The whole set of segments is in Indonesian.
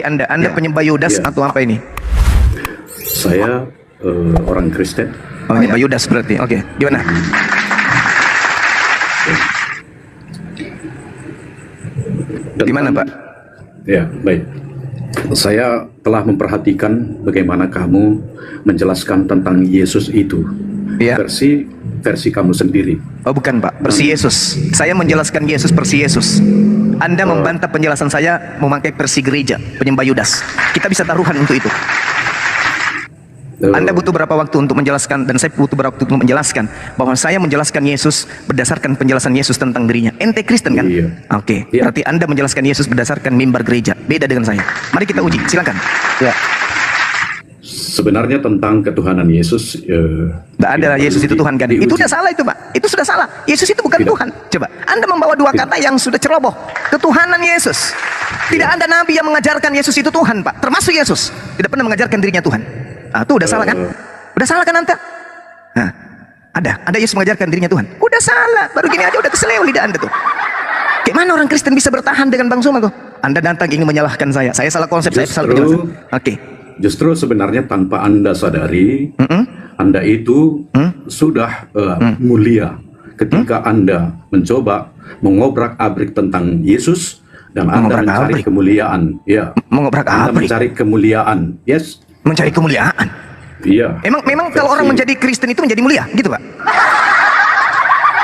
Anda? Anda penyembah Yudas atau apa ini? Saya orang Kristen. Oh, penyembah Yudas berarti. Oke, gimana? Gimana, Pak? Ya, baik. Saya telah memperhatikan bagaimana kamu menjelaskan tentang Yesus itu. Iya. Versi kamu sendiri. Oh, bukan, Pak. Versi Yesus. Saya menjelaskan Yesus versi Yesus. Anda membantah penjelasan saya memakai versi gereja, penyembah Yudas. Kita bisa taruhan untuk itu. Anda butuh berapa waktu untuk menjelaskan, dan saya butuh berapa waktu untuk menjelaskan bahwa saya menjelaskan Yesus berdasarkan penjelasan Yesus tentang dirinya. Ente Kristen kan? Iya. Oke. Iya. Berarti Anda menjelaskan Yesus berdasarkan mimbar gereja. Beda dengan saya. Mari kita uji. Silakan. Ya. Sebenarnya tentang ketuhanan Yesus, Tidak ada Yesus itu Tuhan kan? Itu sudah salah itu, Pak. Itu sudah salah. Yesus itu bukan Tuhan. Coba, Anda membawa dua kata yang sudah ceroboh. Ketuhanan Yesus. Tidak ada nabi yang mengajarkan Yesus itu Tuhan, Pak. Termasuk Yesus. Tidak pernah mengajarkan dirinya Tuhan. Ah, itu udah salah kan? Udah salah kan Anda? Nah, ada Yesus mengajarkan dirinya Tuhan. Udah salah. Baru gini aja udah keseleo lidah Anda tuh. Kayak mana orang Kristen bisa bertahan dengan Bang Suma tuh? Anda datang ingin menyalahkan saya. Saya salah konsep, saya salah penjelasan. Oke. Justru sebenarnya tanpa Anda sadari, Anda itu sudah mulia ketika Anda mencoba mengobrak-abrik tentang Yesus dan Anda mencari kemuliaan. Ya. Anda mencari kemuliaan. Yes. Mencari kemuliaan. Iya. Memang kalau orang menjadi Kristen itu menjadi mulia, gitu, Pak?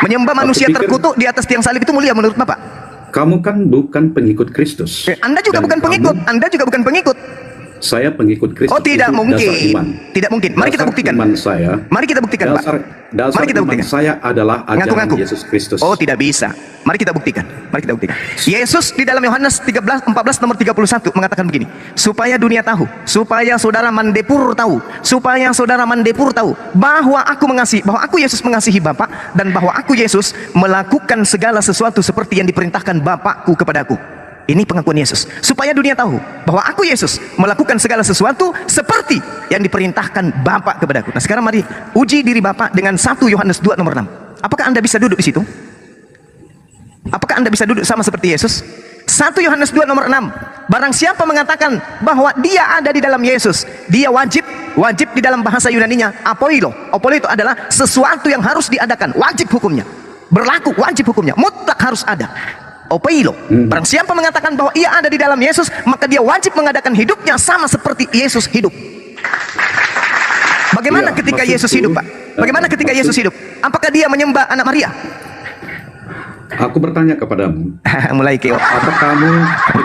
Menyembah manusia terkutuk di atas tiang salib itu mulia menurut Bapak? Kamu kan bukan pengikut Kristus. Anda juga bukan pengikut. Anda juga bukan pengikut. Saya pengikut Kristus. Oh, tidak mungkin. Tidak mungkin. Mari kita buktikan. Mari kita buktikan, Pak. Mari kita buktikan. Saya adalah ajaran Yesus Kristus. Oh, tidak bisa. Mari kita buktikan. Mari kita buktikan. Yesus di dalam Yohanes 14 nomor 31 mengatakan begini, supaya dunia tahu, supaya saudara Mandepur tahu, supaya saudara Mandepur tahu bahwa aku Yesus mengasihi Bapa, dan bahwa aku Yesus melakukan segala sesuatu seperti yang diperintahkan Bapakku kepadaku. Ini pengakuan Yesus, supaya dunia tahu bahwa aku Yesus melakukan segala sesuatu seperti yang diperintahkan Bapa kepadaku. Nah, sekarang mari uji diri Bapak dengan 1 Yohanes 2 nomor 6. Apakah Anda bisa duduk di situ? Apakah Anda bisa duduk sama seperti Yesus? 1 Yohanes 2 nomor 6. Barang siapa mengatakan bahwa dia ada di dalam Yesus, dia wajib di dalam bahasa Yunaninya apoilo. Apoilo itu adalah sesuatu yang harus diadakan, wajib hukumnya. Berlaku, wajib hukumnya, mutlak harus ada. Opoilo. Barang siapa mengatakan bahwa ia ada di dalam Yesus, maka dia wajib mengadakan hidupnya sama seperti Yesus hidup. Bagaimana ketika Yesus hidup, Pak? Bagaimana ketika Yesus hidup? Apakah dia menyembah anak Maria? Aku bertanya kepadamu. Mulai keo. Apa kamu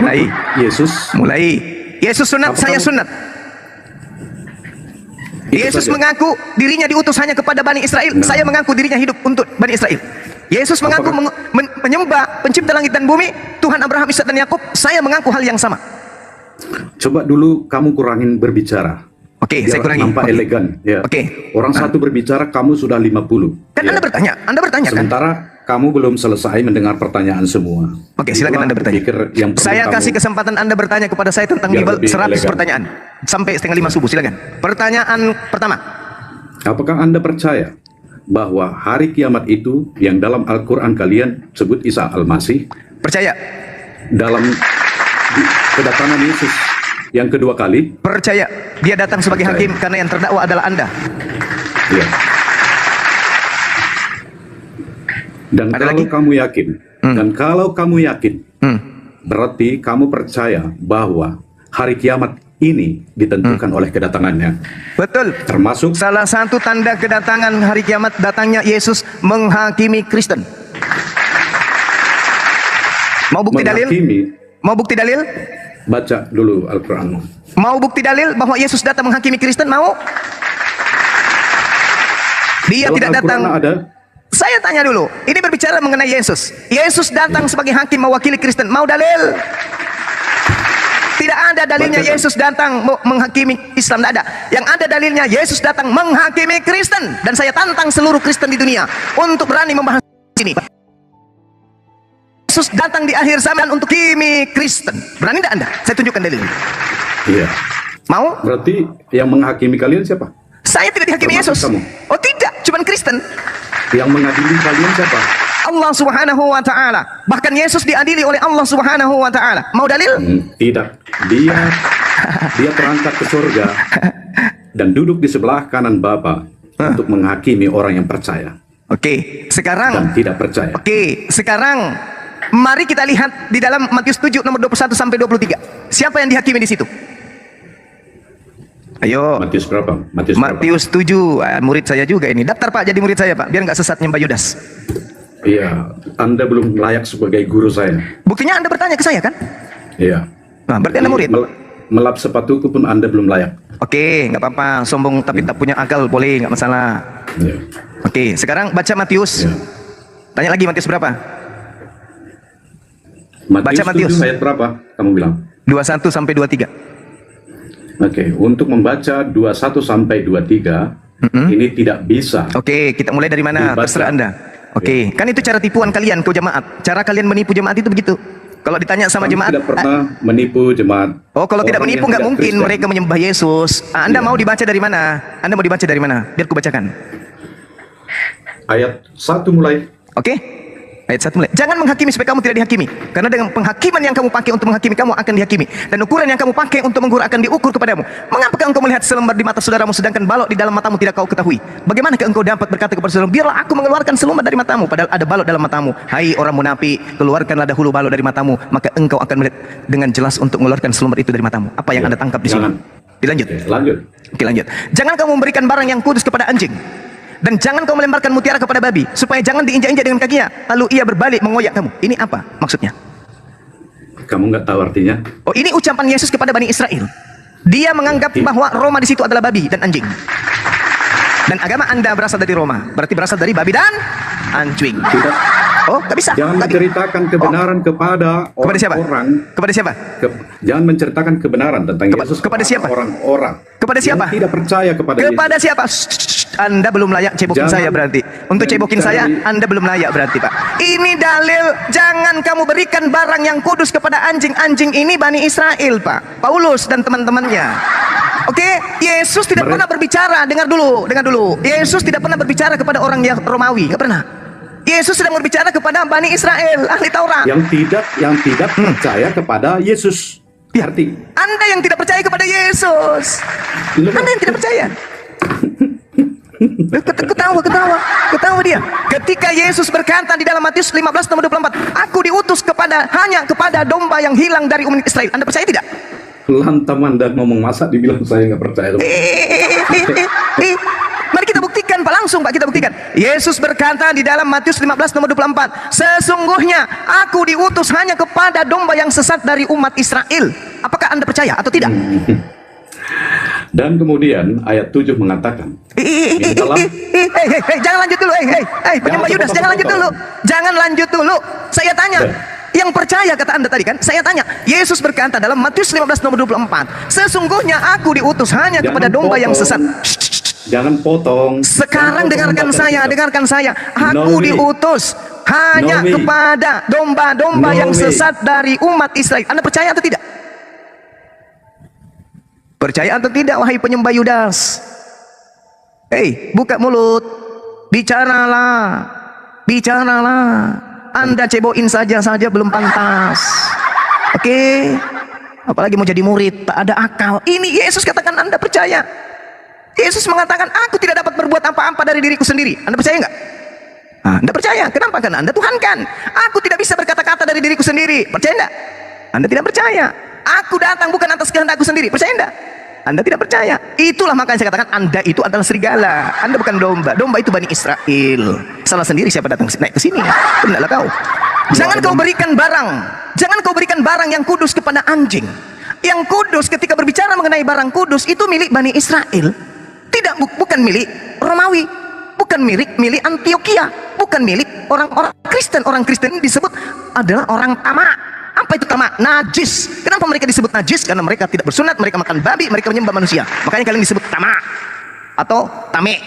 mulai Yesus? Mulai. Yesus sunat, saya sunat. Yesus mengaku dirinya diutus hanya kepada Bani Israel. Saya mengaku dirinya hidup untuk Bani Israel. Yesus mengaku menyembah pencipta langit dan bumi, Tuhan Abraham, Ishak dan Yakub. Saya mengaku hal yang sama. Coba dulu kamu kurangin berbicara. Oke, saya kurangi. Nampak elegan. Ya. Oke. Orang satu berbicara, kamu sudah 50. Kan Anda bertanya kan? Sementara kamu belum selesai mendengar pertanyaan semua. Oke, silakan Anda bertanya. Saya kasih kesempatan Anda bertanya kepada saya tentang Bible 100 pertanyaan. Sampai 4:30 subuh, silakan. Pertanyaan pertama. Apakah Anda percaya bahwa hari kiamat itu yang dalam Al-Quran kalian sebut Isa Al-Masih? Percaya. Dalam kedatangan Yesus yang kedua kali? Percaya. Dia datang sebagai hakim karena yang terdakwa adalah Anda. Iya. Dan kalau kamu yakin, berarti kamu percaya bahwa hari kiamat ini ditentukan oleh kedatangannya. Betul. Termasuk salah satu tanda kedatangan hari kiamat, datangnya Yesus menghakimi Kristen. Mau bukti dalil? Mau bukti dalil? Baca dulu Al-Quran. Mau bukti dalil bahwa Yesus datang menghakimi Kristen? Mau? Dia dalam tidak datang. Ada? Saya tanya dulu. Ini berbicara mengenai Yesus. Yesus datang sebagai hakim mewakili Kristen. Mau dalil? Tidak ada dalilnya Yesus datang menghakimi Islam, tidak ada. Yang ada dalilnya Yesus datang menghakimi Kristen. Dan saya tantang seluruh Kristen di dunia untuk berani membahas ini. Yesus datang di akhir zaman untuk menghakimi Kristen. Berani tidak Anda? Saya tunjukkan dalilnya. Iya. Mau? Berarti yang menghakimi kalian siapa? Saya tidak dihakimi Yesus. Kamu? Oh tidak, cuman Kristen. Yang mengadili kalian siapa? Allah Subhanahu wa taala. Bahkan Yesus diadili oleh Allah Subhanahu wa taala. Mau dalil? Tidak. Dia terangkat ke surga dan duduk di sebelah kanan Bapa untuk menghakimi orang yang percaya Oke, sekarang dan tidak percaya. Oke, sekarang mari kita lihat di dalam Matius 7 nomor 21 sampai 23. Siapa yang dihakimi di situ? Ayo. Matius berapa? Matius 7. Murid saya juga ini. Daftar Pak jadi murid saya Pak, biar nggak sesat nyembah Yudas. Iya, Anda belum layak sebagai guru saya. Buktinya Anda bertanya ke saya kan? Iya. Nah, berarti Anda murid. Melap sepatuku pun Anda belum layak. Oke, nggak apa-apa. Sombong tapi tak punya akal boleh, nggak masalah. Iya. Oke, sekarang baca Matius. Iya. Tanya lagi Matius berapa? Matius Baca Matius. 7 ayat berapa? Kamu bilang? 21 sampai 23. Oke, untuk membaca 21 sampai 23 ini tidak bisa. Oke, kita mulai dari mana? Dibaca. Terserah Anda. Oke, kan itu cara tipuan kalian ke jemaat. Cara kalian menipu jemaat itu begitu. Kalau ditanya sama Kami jemaat, tidak pernah menipu jemaat. oh kalau tidak Orang menipu yang nggak tidak mungkin Kristen. mereka menyembah Yesus. Anda Iya. mau dibaca dari mana? Anda mau dibaca dari mana? Biar ku bacakan. Ayat 1 mulai. Oke? Ayat 1 mulai. Jangan menghakimi supaya kamu tidak dihakimi. Karena dengan penghakiman yang kamu pakai untuk menghakimi, kamu akan dihakimi. Dan ukuran yang kamu pakai untuk mengukur akan diukur kepadamu. Mengapakah engkau melihat selembar di mata saudaramu, sedangkan balok di dalam matamu tidak kau ketahui? Bagaimanakah engkau dapat berkata kepada saudaramu, biarlah aku mengeluarkan selembar dari matamu, padahal ada balok dalam matamu? Hai orang munafik, keluarkanlah dahulu balok dari matamu, maka engkau akan melihat dengan jelas untuk mengeluarkan selembar itu dari matamu. Apa yang Ya, Anda tangkap di sini? jangan. Dilanjut. Oke, lanjut. Oke, lanjut. Jangan kamu memberikan barang yang kudus kepada anjing, dan jangan kau melemparkan mutiara kepada babi, supaya jangan diinjak-injak dengan kakinya, lalu ia berbalik mengoyak kamu. Ini apa maksudnya? Kamu nggak tahu artinya? Oh, ini ucapan Yesus kepada Bani Israel. Dia menganggap bahwa Roma di situ adalah babi dan anjing. Dan agama Anda berasal dari Roma, berarti berasal dari babi dan anjing. Tidak. Oh, nggak bisa. Jangan Nggak bisa. menceritakan kebenaran kepada Kepada siapa? orang. Kepada siapa? Jangan menceritakan kebenaran tentang Yesus kepada siapa? orang-orang Kepada siapa? yang tidak percaya kepada Yesus. Kepada siapa? Anda belum layak cebokin Jangan saya berarti. Untuk cebokin saya, Anda belum layak berarti Pak. Ini dalil, jangan kamu berikan barang yang kudus kepada anjing. Anjing ini Bani Israel Pak, Paulus dan teman-temannya. Oke, Yesus tidak pernah berbicara, dengar dulu. Yesus tidak pernah berbicara kepada orang yang Romawi, nggak pernah. Yesus sedang berbicara kepada Bani Israel, ahli Taurat. Yang tidak percaya kepada Yesus. Ya. Arti Anda yang tidak percaya kepada Yesus. Anda yang tidak percaya. Ketawa dia. Ketika Yesus berkata di dalam Matius 15 nomor 24, aku diutus hanya kepada domba yang hilang dari umat Israel. Anda percaya tidak? lantam Anda ngomong masa dibilang saya nggak percaya. Mari kita buktikan Pak, langsung Pak, kita buktikan. Yesus berkata di dalam Matius 15 nomor 24, sesungguhnya aku diutus hanya kepada domba yang sesat dari umat Israel. Apakah Anda percaya atau tidak? Dan kemudian ayat 7 mengatakan, jangan lanjut dulu, penyembah Yudas, jangan lanjut dulu. Jangan lanjut dulu. Saya tanya, yang percaya kata Anda tadi kan? Saya tanya, Yesus berkata dalam Matius 15 nomor 24, sesungguhnya aku diutus hanya kepada domba yang sesat. Jangan potong. Sekarang dengarkan saya. Aku diutus hanya kepada domba-domba yang sesat dari umat Israel. Anda percaya atau tidak? Percaya atau tidak, wahai penyembah Yudas? Buka mulut, bicaralah. Anda ceboin saja belum pantas. Oke? Apalagi mau jadi murid, tak ada akal. Ini Yesus katakan Anda percaya. Yesus mengatakan, aku tidak dapat berbuat apa-apa dari diriku sendiri. Anda percaya enggak? Anda percaya. Kenapa? Karena Anda Tuhan kan. Aku tidak bisa berkata-kata dari diriku sendiri. Percaya enggak? Anda tidak percaya. Aku datang bukan atas kehendakku sendiri. Percaya enggak? Anda tidak percaya. Itulah makanya saya katakan Anda itu adalah serigala. Anda bukan domba. Domba itu Bani Israel. Salah sendiri siapa datang naik ke sini. Benarlah kau. Jangan kau berikan barang yang kudus kepada anjing. Yang kudus ketika berbicara mengenai barang kudus itu milik Bani Israel. Bukan milik Romawi, bukan milik Antioquia, bukan milik orang-orang Kristen. Orang Kristen disebut adalah orang tamak. Apa itu tamak? Najis. Kenapa mereka disebut najis? Karena mereka tidak bersunat, mereka makan babi, mereka menyembah manusia. Makanya kalian disebut tamak atau tame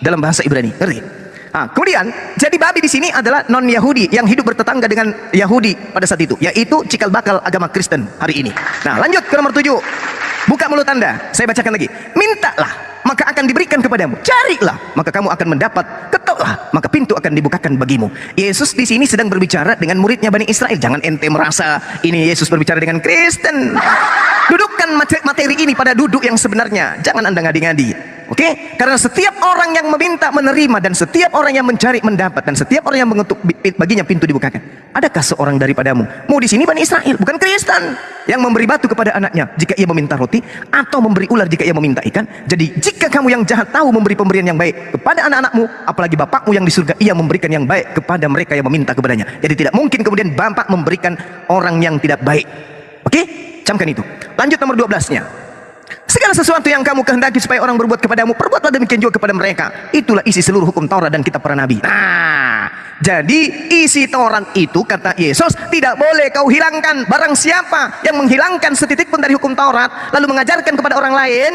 dalam bahasa Ibrani. Ngerti? Kemudian jadi babi di sini adalah non Yahudi yang hidup bertetangga dengan Yahudi pada saat itu, yaitu cikal bakal agama Kristen hari ini. Nah, lanjut ke nomor 7. Buka mulut Anda, saya bacakan lagi. Mintalah maka akan diberikan kepadamu. Carilah, maka kamu akan mendapat. Ketoklah, maka pintu akan dibukakan bagimu. Yesus di sini sedang berbicara dengan muridnya Bani Israel. Jangan ente merasa ini Yesus berbicara dengan Kristen. Dudukkan materi ini pada duduk yang sebenarnya. Jangan Anda ngadi-ngadi. Oke? Karena setiap orang yang meminta menerima, dan setiap orang yang mencari mendapat, dan setiap orang yang mengetuk baginya pintu dibukakan. Adakah seorang daripadamu? Mau di sini Bani Israel, bukan Kristen, yang memberi batu kepada anaknya jika ia meminta roti, atau memberi ular jika ia meminta ikan. Jadi jika kamu yang jahat tahu memberi pemberian yang baik kepada anak-anakmu, apalagi Bapakmu yang di surga, ia memberikan yang baik kepada mereka yang meminta kepadanya. Jadi tidak mungkin kemudian Bapak memberikan orang yang tidak baik. Oke? Camkan itu. Lanjut nomor 12-nya. Segala sesuatu yang kamu kehendaki supaya orang berbuat kepadamu, perbuatlah demikian juga kepada mereka. Itulah isi seluruh hukum Taurat dan kitab para nabi. Nah, jadi isi Taurat itu, kata Yesus, tidak boleh kau hilangkan. Barang siapa yang menghilangkan setitik pun dari hukum Taurat lalu mengajarkan kepada orang lain,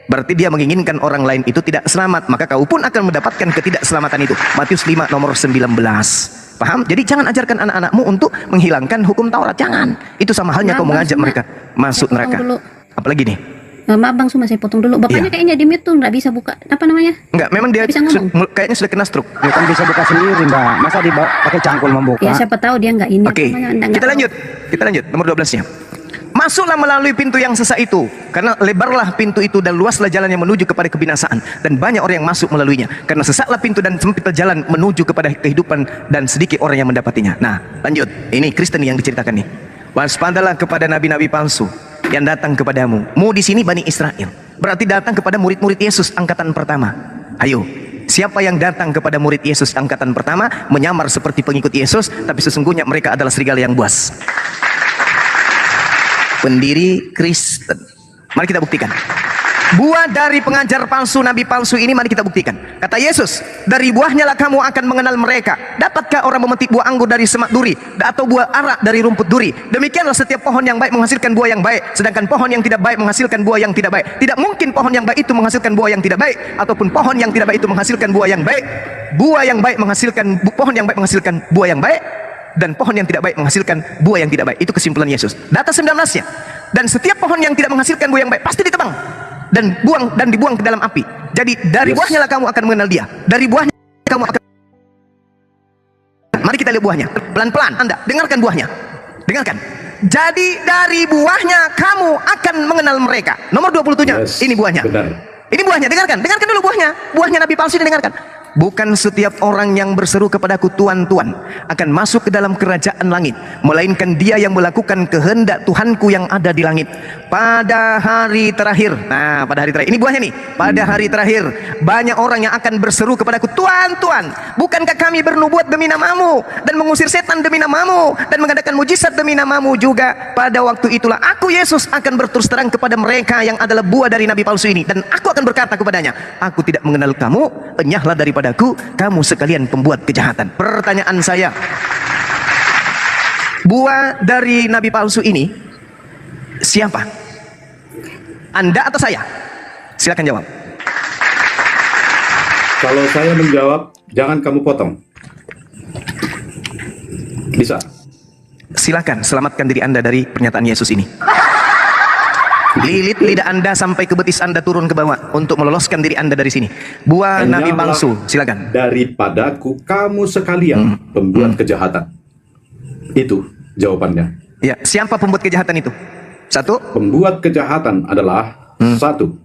berarti dia menginginkan orang lain itu tidak selamat, maka kau pun akan mendapatkan ketidakselamatan itu. Matius 5 nomor 19. Paham? Jadi jangan ajarkan anak-anakmu untuk menghilangkan hukum Taurat. Jangan. Itu sama halnya kau mengajak mereka masuk neraka. Apalagi nih? Maaf Bang, cuma saya potong dulu. Bapaknya kayaknya di mute tuh nggak bisa buka. Apa namanya? Enggak, memang dia bisa kayaknya sudah kena stroke. Dia kan bisa buka sendiri, Mbak. Masa pakai cangkul membuka? Ya siapa tahu dia nggak ini. Oke, kita lanjut. Kita lanjut. Nomor 12-nya. Masuklah melalui pintu yang sesak itu, karena lebarlah pintu itu dan luaslah jalan yang menuju kepada kebinasaan, dan banyak orang yang masuk melaluinya. Karena sesaklah pintu dan sempitlah jalan menuju kepada kehidupan, dan sedikit orang yang mendapatinya. Nah, lanjut. Ini Kristen yang diceritakan nih. Waspadalah kepada nabi-nabi palsu yang datang kepadamu. Mu di sini Bani Israel, berarti datang kepada murid-murid Yesus angkatan pertama. Ayo, siapa yang datang kepada murid Yesus angkatan pertama menyamar seperti pengikut Yesus, tapi sesungguhnya mereka adalah serigala yang buas. Pendiri Kristen. Mari kita buktikan. Buah dari pengajar palsu, nabi palsu ini mari kita buktikan. Kata Yesus, dari buahnya lah kamu akan mengenal mereka. Dapatkah orang memetik buah anggur dari semak duri, atau buah ara dari rumput duri? Demikianlah setiap pohon yang baik menghasilkan buah yang baik, sedangkan pohon yang tidak baik menghasilkan buah yang tidak baik. Tidak mungkin pohon yang baik itu menghasilkan buah yang tidak baik, ataupun pohon yang tidak baik itu menghasilkan buah yang baik. Buah yang baik menghasilkan pohon yang baik menghasilkan buah yang baik, dan pohon yang tidak baik menghasilkan buah yang tidak baik. Itu kesimpulan Yesus. Data 19-nya. Dan setiap pohon yang tidak menghasilkan buah yang baik pasti ditebang dan dibuang ke dalam api. Jadi dari buahnya lah kamu akan mengenal dia. Dari buahnya kamu akan. Mari kita lihat buahnya. Pelan-pelan Anda dengarkan buahnya. Dengarkan. Jadi dari buahnya kamu akan mengenal mereka. Nomor 27. Ini buahnya. Benar. Ini buahnya. Dengarkan. Dengarkan dulu buahnya. Buahnya nabi palsu ini, dengarkan. Bukan setiap orang yang berseru kepadaku Tuhan, Tuhan akan masuk ke dalam kerajaan langit, melainkan dia yang melakukan kehendak Tuhanku yang ada di langit pada hari terakhir. Nah, pada hari terakhir ini buahnya nih. Pada hari terakhir banyak orang yang akan berseru kepadaku, Tuhan, Tuhan, bukankah kami bernubuat demi namamu dan mengusir setan demi namamu dan mengadakan mujizat demi namamu juga? Pada waktu itulah aku Yesus akan berterus terang kepada mereka yang adalah buah dari nabi palsu ini, dan aku akan berkata kepadanya, aku tidak mengenal kamu, enyahlah daripadaku, kamu sekalian pembuat kejahatan. Pertanyaan saya, buah dari nabi palsu ini siapa? Anda atau saya? Silakan jawab. Kalau saya menjawab, jangan kamu potong. Bisa. Silakan selamatkan diri Anda dari pernyataan Yesus ini. Lilit lidah Anda sampai ke betis Anda turun ke bawah untuk meloloskan diri Anda dari sini. Buah nabi palsu, silakan. Daripadaku kamu sekalian pembuat kejahatan. Itu jawabannya. Ya, siapa pembuat kejahatan itu? Satu. Pembuat kejahatan adalah satu,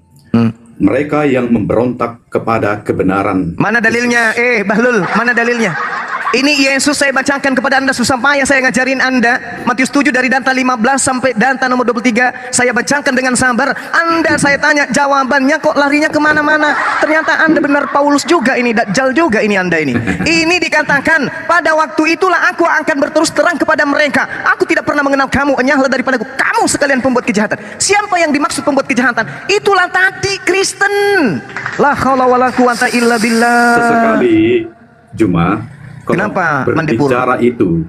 mereka yang memberontak kepada kebenaran. Mana dalilnya? Bahlul, mana dalilnya? Ini Yesus saya bacakan kepada Anda, susah payah saya ngajarin Anda. Matius 7 dari data 15 sampai data nomor 23 saya bacakan dengan sabar. Anda saya tanya jawabannya kok larinya kemana-mana. Ternyata Anda benar Paulus juga ini, Dajjal juga ini Anda ini. Ini dikatakan pada waktu itulah aku akan berterus terang kepada mereka, aku tidak pernah mengenal kamu, enyahlah daripadaku, kamu sekalian pembuat kejahatan. Siapa yang dimaksud pembuat kejahatan? Itulah tadi Kristen. La haula wala quwata illa billah. Sesekali cuma kenapa berbicara itu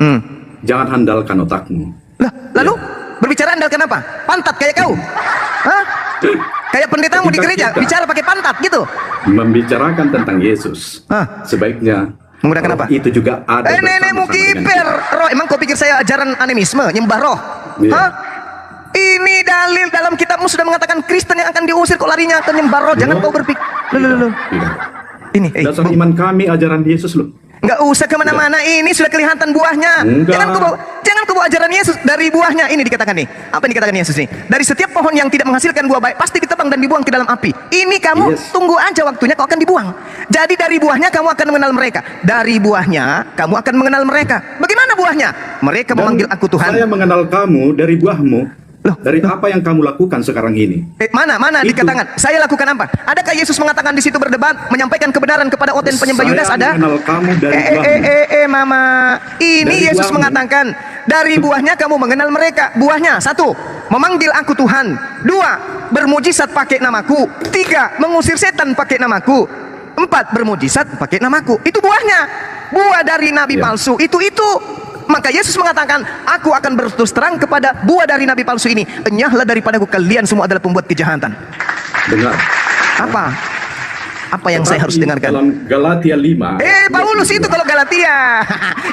jangan handalkan otakmu. Lah, lalu berbicara andalkan apa? Pantat kayak kau? Hah? Kayak pendetamu di gereja bicara pakai pantat gitu? Membicarakan tentang Yesus, sebaiknya menggunakan apa? Itu juga ada. Nenekmu kiper roh. Emang kau pikir saya ajaran animisme, nyembah roh? Iya. Hah? Ini dalil dalam kitabmu sudah mengatakan Kristen yang akan diusir kok larinya ke nyembah roh. Jangan kau berpikir. Loh. Tidak. Ini, Dasar Bung. iman kami ajaran Yesus loh. Nggak usah kemana-mana, ini sudah kelihatan buahnya. Enggak. Jangan kau bawa ajaran Yesus dari buahnya. Ini dikatakan nih, apa yang dikatakan Yesus nih? Dari setiap pohon yang tidak menghasilkan buah baik pasti ditebang dan dibuang ke dalam api. Ini kamu tunggu aja waktunya, kau akan dibuang. Jadi dari buahnya kamu akan mengenal mereka. Dari buahnya kamu akan mengenal mereka. Bagaimana buahnya? Mereka Dan memanggil aku Tuhan. Saya mengenal kamu dari buahmu. Loh. Dari apa yang kamu lakukan sekarang ini? Mana Itu. dikatakan? Saya lakukan apa? Adakah Yesus mengatakan di situ berdebat, menyampaikan kebenaran kepada oten penyembah Yudas? Ada? Saya mengenal kamu dari buahmu. Mama. Ini Dari Yesus buahmu. mengatakan, dari buahnya kamu mengenal mereka. Buahnya, 1, memanggil aku Tuhan. 2, bermujizat pakai namaku. 3, mengusir setan pakai namaku. 4, bermujizat pakai namaku. Itu buahnya. Buah dari nabi Ya. palsu. Itu. Maka Yesus mengatakan, aku akan berterus terang kepada buah dari nabi palsu ini. Enyahlah daripadaku, kalian semua adalah pembuat kejahatan. Dengar. Apa yang saya harus Tetapi dengarkan? Dalam Galatia 5. Paulus itu kalau Galatia.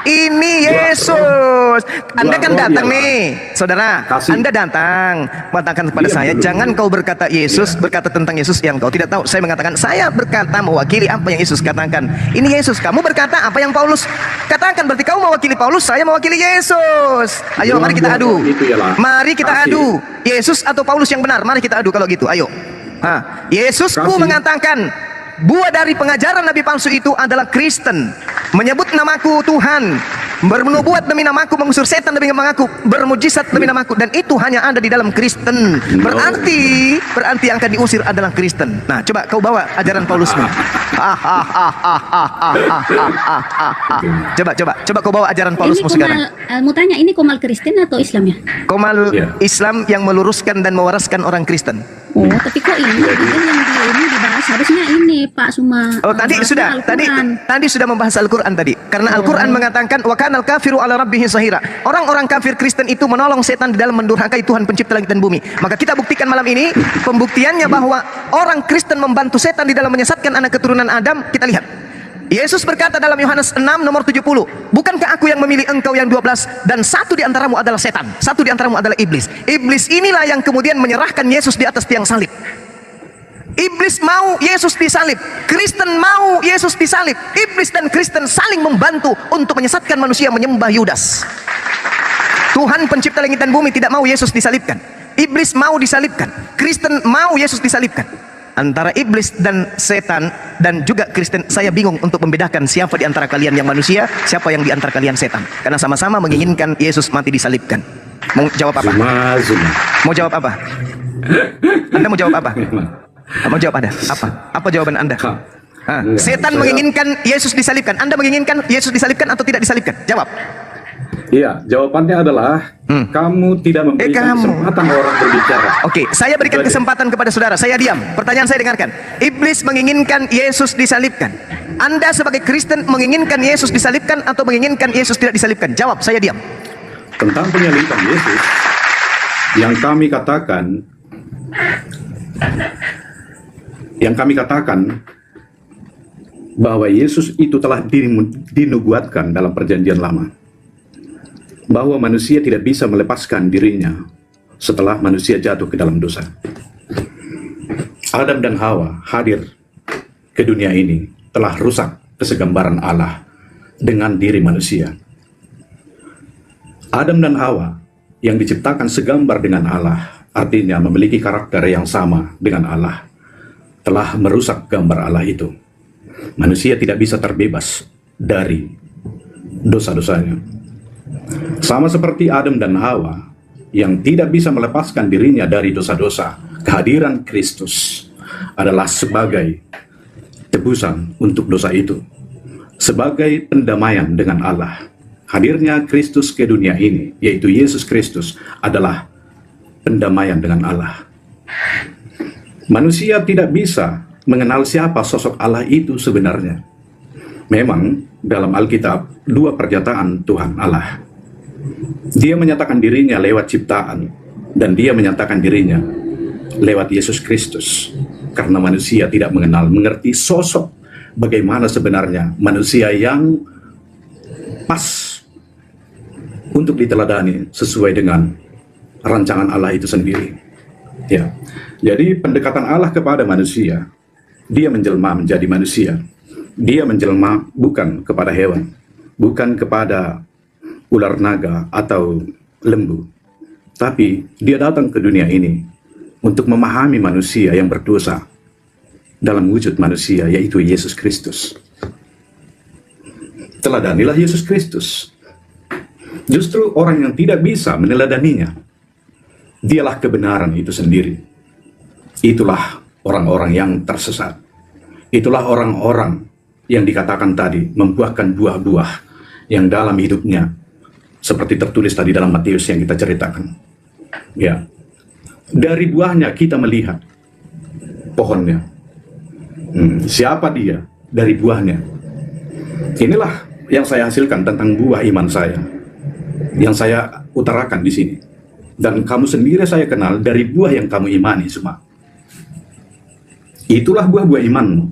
Ini Yesus. Anda kan Dua datang dia, nih, saudara. Kasih. Anda datang mengatakan kepada Dia saya, belum. jangan kau berkata Yesus, Iya. berkata tentang Yesus yang kau tidak tahu. Saya mengatakan, saya berkata mewakili apa yang Yesus katakan. Ini Yesus. Kamu berkata apa yang Paulus katakan. Berarti kamu mewakili Paulus, saya mewakili Yesus. Ayo, mari kita adu. Itu ialah Mari kita kasih. adu. Yesus atau Paulus yang benar? Mari kita adu kalau gitu. Ayo. Yesusku Kasih. mengatakan, buah dari pengajaran nabi palsu itu adalah Kristen, menyebut namaku Tuhan, bernubuat demi namaku, mengusir setan demi namaku, bermujizat demi namaku, dan itu hanya ada di dalam Kristen. Berarti yang akan diusir adalah Kristen. Nah, coba kau bawa ajaran Paulusmu. Coba kau bawa ajaran Paulusmu sekarang. Mau tanya, ini Komal Kristen atau Islam ya? Komal Ya. Islam yang meluruskan dan mewaraskan orang Kristen. Oh, tapi kok ini yang dibahas harusnya ini Pak Suma. Oh, tadi sudah, tadi sudah membahas Al-Qur'an tadi. Karena Al-Qur'an mengatakan wa kanal kafiru ala rabbihi zahira. Orang-orang kafir Kristen itu menolong setan di dalam mendurhakai Tuhan pencipta langit dan bumi. Maka kita buktikan malam ini pembuktiannya bahwa orang Kristen membantu setan di dalam menyesatkan anak keturunan Adam. Kita lihat. Yesus berkata dalam Yohanes 6 nomor 70, bukankah aku yang memilih engkau yang 12 dan satu di antaramu adalah setan, satu di antaramu adalah iblis. Iblis inilah yang kemudian menyerahkan Yesus di atas tiang salib. Iblis mau Yesus disalib, Kristen mau Yesus disalib. Iblis dan Kristen saling membantu untuk menyesatkan manusia menyembah Yudas. Tuhan pencipta langit dan bumi tidak mau Yesus disalibkan. Iblis mau disalibkan, Kristen mau Yesus disalibkan. Antara iblis dan setan dan juga Kristen, saya bingung untuk membedakan siapa di antara kalian yang manusia, siapa yang di antara kalian setan. Karena sama-sama menginginkan Yesus mati disalibkan. Mau jawab apa? Zuma. Mau jawab apa? Anda mau jawab apa? Mau jawab ada? Apa jawaban Anda? Enggak, Setan saya- menginginkan Yesus disalibkan. Anda menginginkan Yesus disalibkan atau tidak disalibkan? Jawab. Iya, jawabannya adalah kamu tidak memberikan kamu. kesempatan orang berbicara. Oke, saya berikan Itu aja. kesempatan kepada saudara. Saya diam. Pertanyaan saya dengarkan. Iblis menginginkan Yesus disalibkan. Anda sebagai Kristen menginginkan Yesus disalibkan atau menginginkan Yesus tidak disalibkan? Jawab, saya diam. Tentang penyaliban Yesus, yang kami katakan bahwa Yesus itu telah dinubuatkan dalam perjanjian lama, bahwa manusia tidak bisa melepaskan dirinya setelah manusia jatuh ke dalam dosa. Adam dan Hawa hadir ke dunia ini telah rusak kesegambaran Allah dengan diri manusia. Adam dan Hawa yang diciptakan segambar dengan Allah, artinya memiliki karakter yang sama dengan Allah, telah merusak gambar Allah itu. Manusia tidak bisa terbebas dari dosa-dosanya. Sama seperti Adam dan Hawa yang tidak bisa melepaskan dirinya dari dosa-dosa, kehadiran Kristus adalah sebagai tebusan untuk dosa itu, sebagai pendamaian dengan Allah. Hadirnya Kristus ke dunia ini, yaitu Yesus Kristus, adalah pendamaian dengan Allah. Manusia tidak bisa mengenal siapa sosok Allah itu sebenarnya. Memang dalam Alkitab, dua pernyataan Tuhan Allah. Dia menyatakan dirinya lewat ciptaan, dan dia menyatakan dirinya lewat Yesus Kristus. Karena manusia tidak mengerti sosok bagaimana sebenarnya manusia yang pas untuk diteladani sesuai dengan rancangan Allah itu sendiri. Ya. Jadi pendekatan Allah kepada manusia, dia menjelma menjadi manusia. Dia menjelma bukan kepada hewan, bukan kepada ular naga atau lembu. Tapi dia datang ke dunia ini untuk memahami manusia yang berdosa dalam wujud manusia, yaitu Yesus Kristus. Teladanilah Yesus Kristus. Justru orang yang tidak bisa meneladaninya, dialah kebenaran itu sendiri. Itulah orang-orang yang tersesat. Itulah orang-orang yang dikatakan tadi membuahkan buah-buah yang dalam hidupnya seperti tertulis tadi dalam Matius yang kita ceritakan. Ya. Dari buahnya kita melihat pohonnya. Siapa dia? Dari buahnya. Inilah yang saya hasilkan tentang buah iman saya, yang saya utarakan di sini. Dan kamu sendiri saya kenal dari buah yang kamu imani semua. Itulah buah-buah imanmu.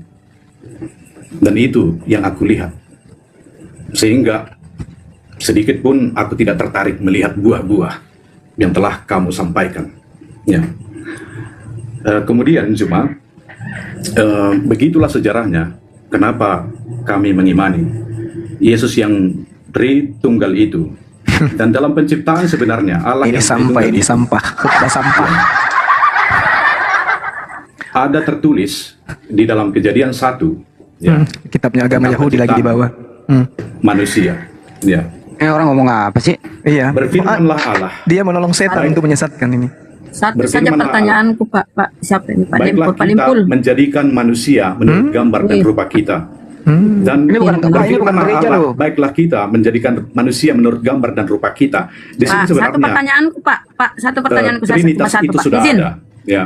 Dan itu yang aku lihat. Sehingga sedikit pun aku tidak tertarik melihat buah-buah yang telah kamu sampaikan. Ya. Kemudian cuma begitulah sejarahnya. Kenapa kami mengimani Yesus yang Tritunggal itu. Dan dalam penciptaan sebenarnya Allah Ini yang sampah, Tritunggal ini itu sampah, khotbah sampah. ada tertulis di dalam Kejadian 1, ya, Kitabnya agama tentang Yahudi lagi di bawah. manusia. Ya. Orang ngomong apa sih? Iya. Berfirmanlah Allah, Dia menolong setan untuk menyesatkan ini. Satu saja Berfirmanlah pertanyaanku Pak Siapa ini Pak baiklah Limpul, Pak kita Limpul. menjadikan manusia menurut gambar dan Wih. rupa kita. Dan Ini bukan berfirmanlah gereja Allah, loh. baiklah kita menjadikan manusia menurut gambar dan rupa kita. Di sini Pak, satu sebenarnya pertanyaanku Pak, satu pertanyaanku saya Trinitas cuma satu itu Pak. sudah Izin. ada. Ya.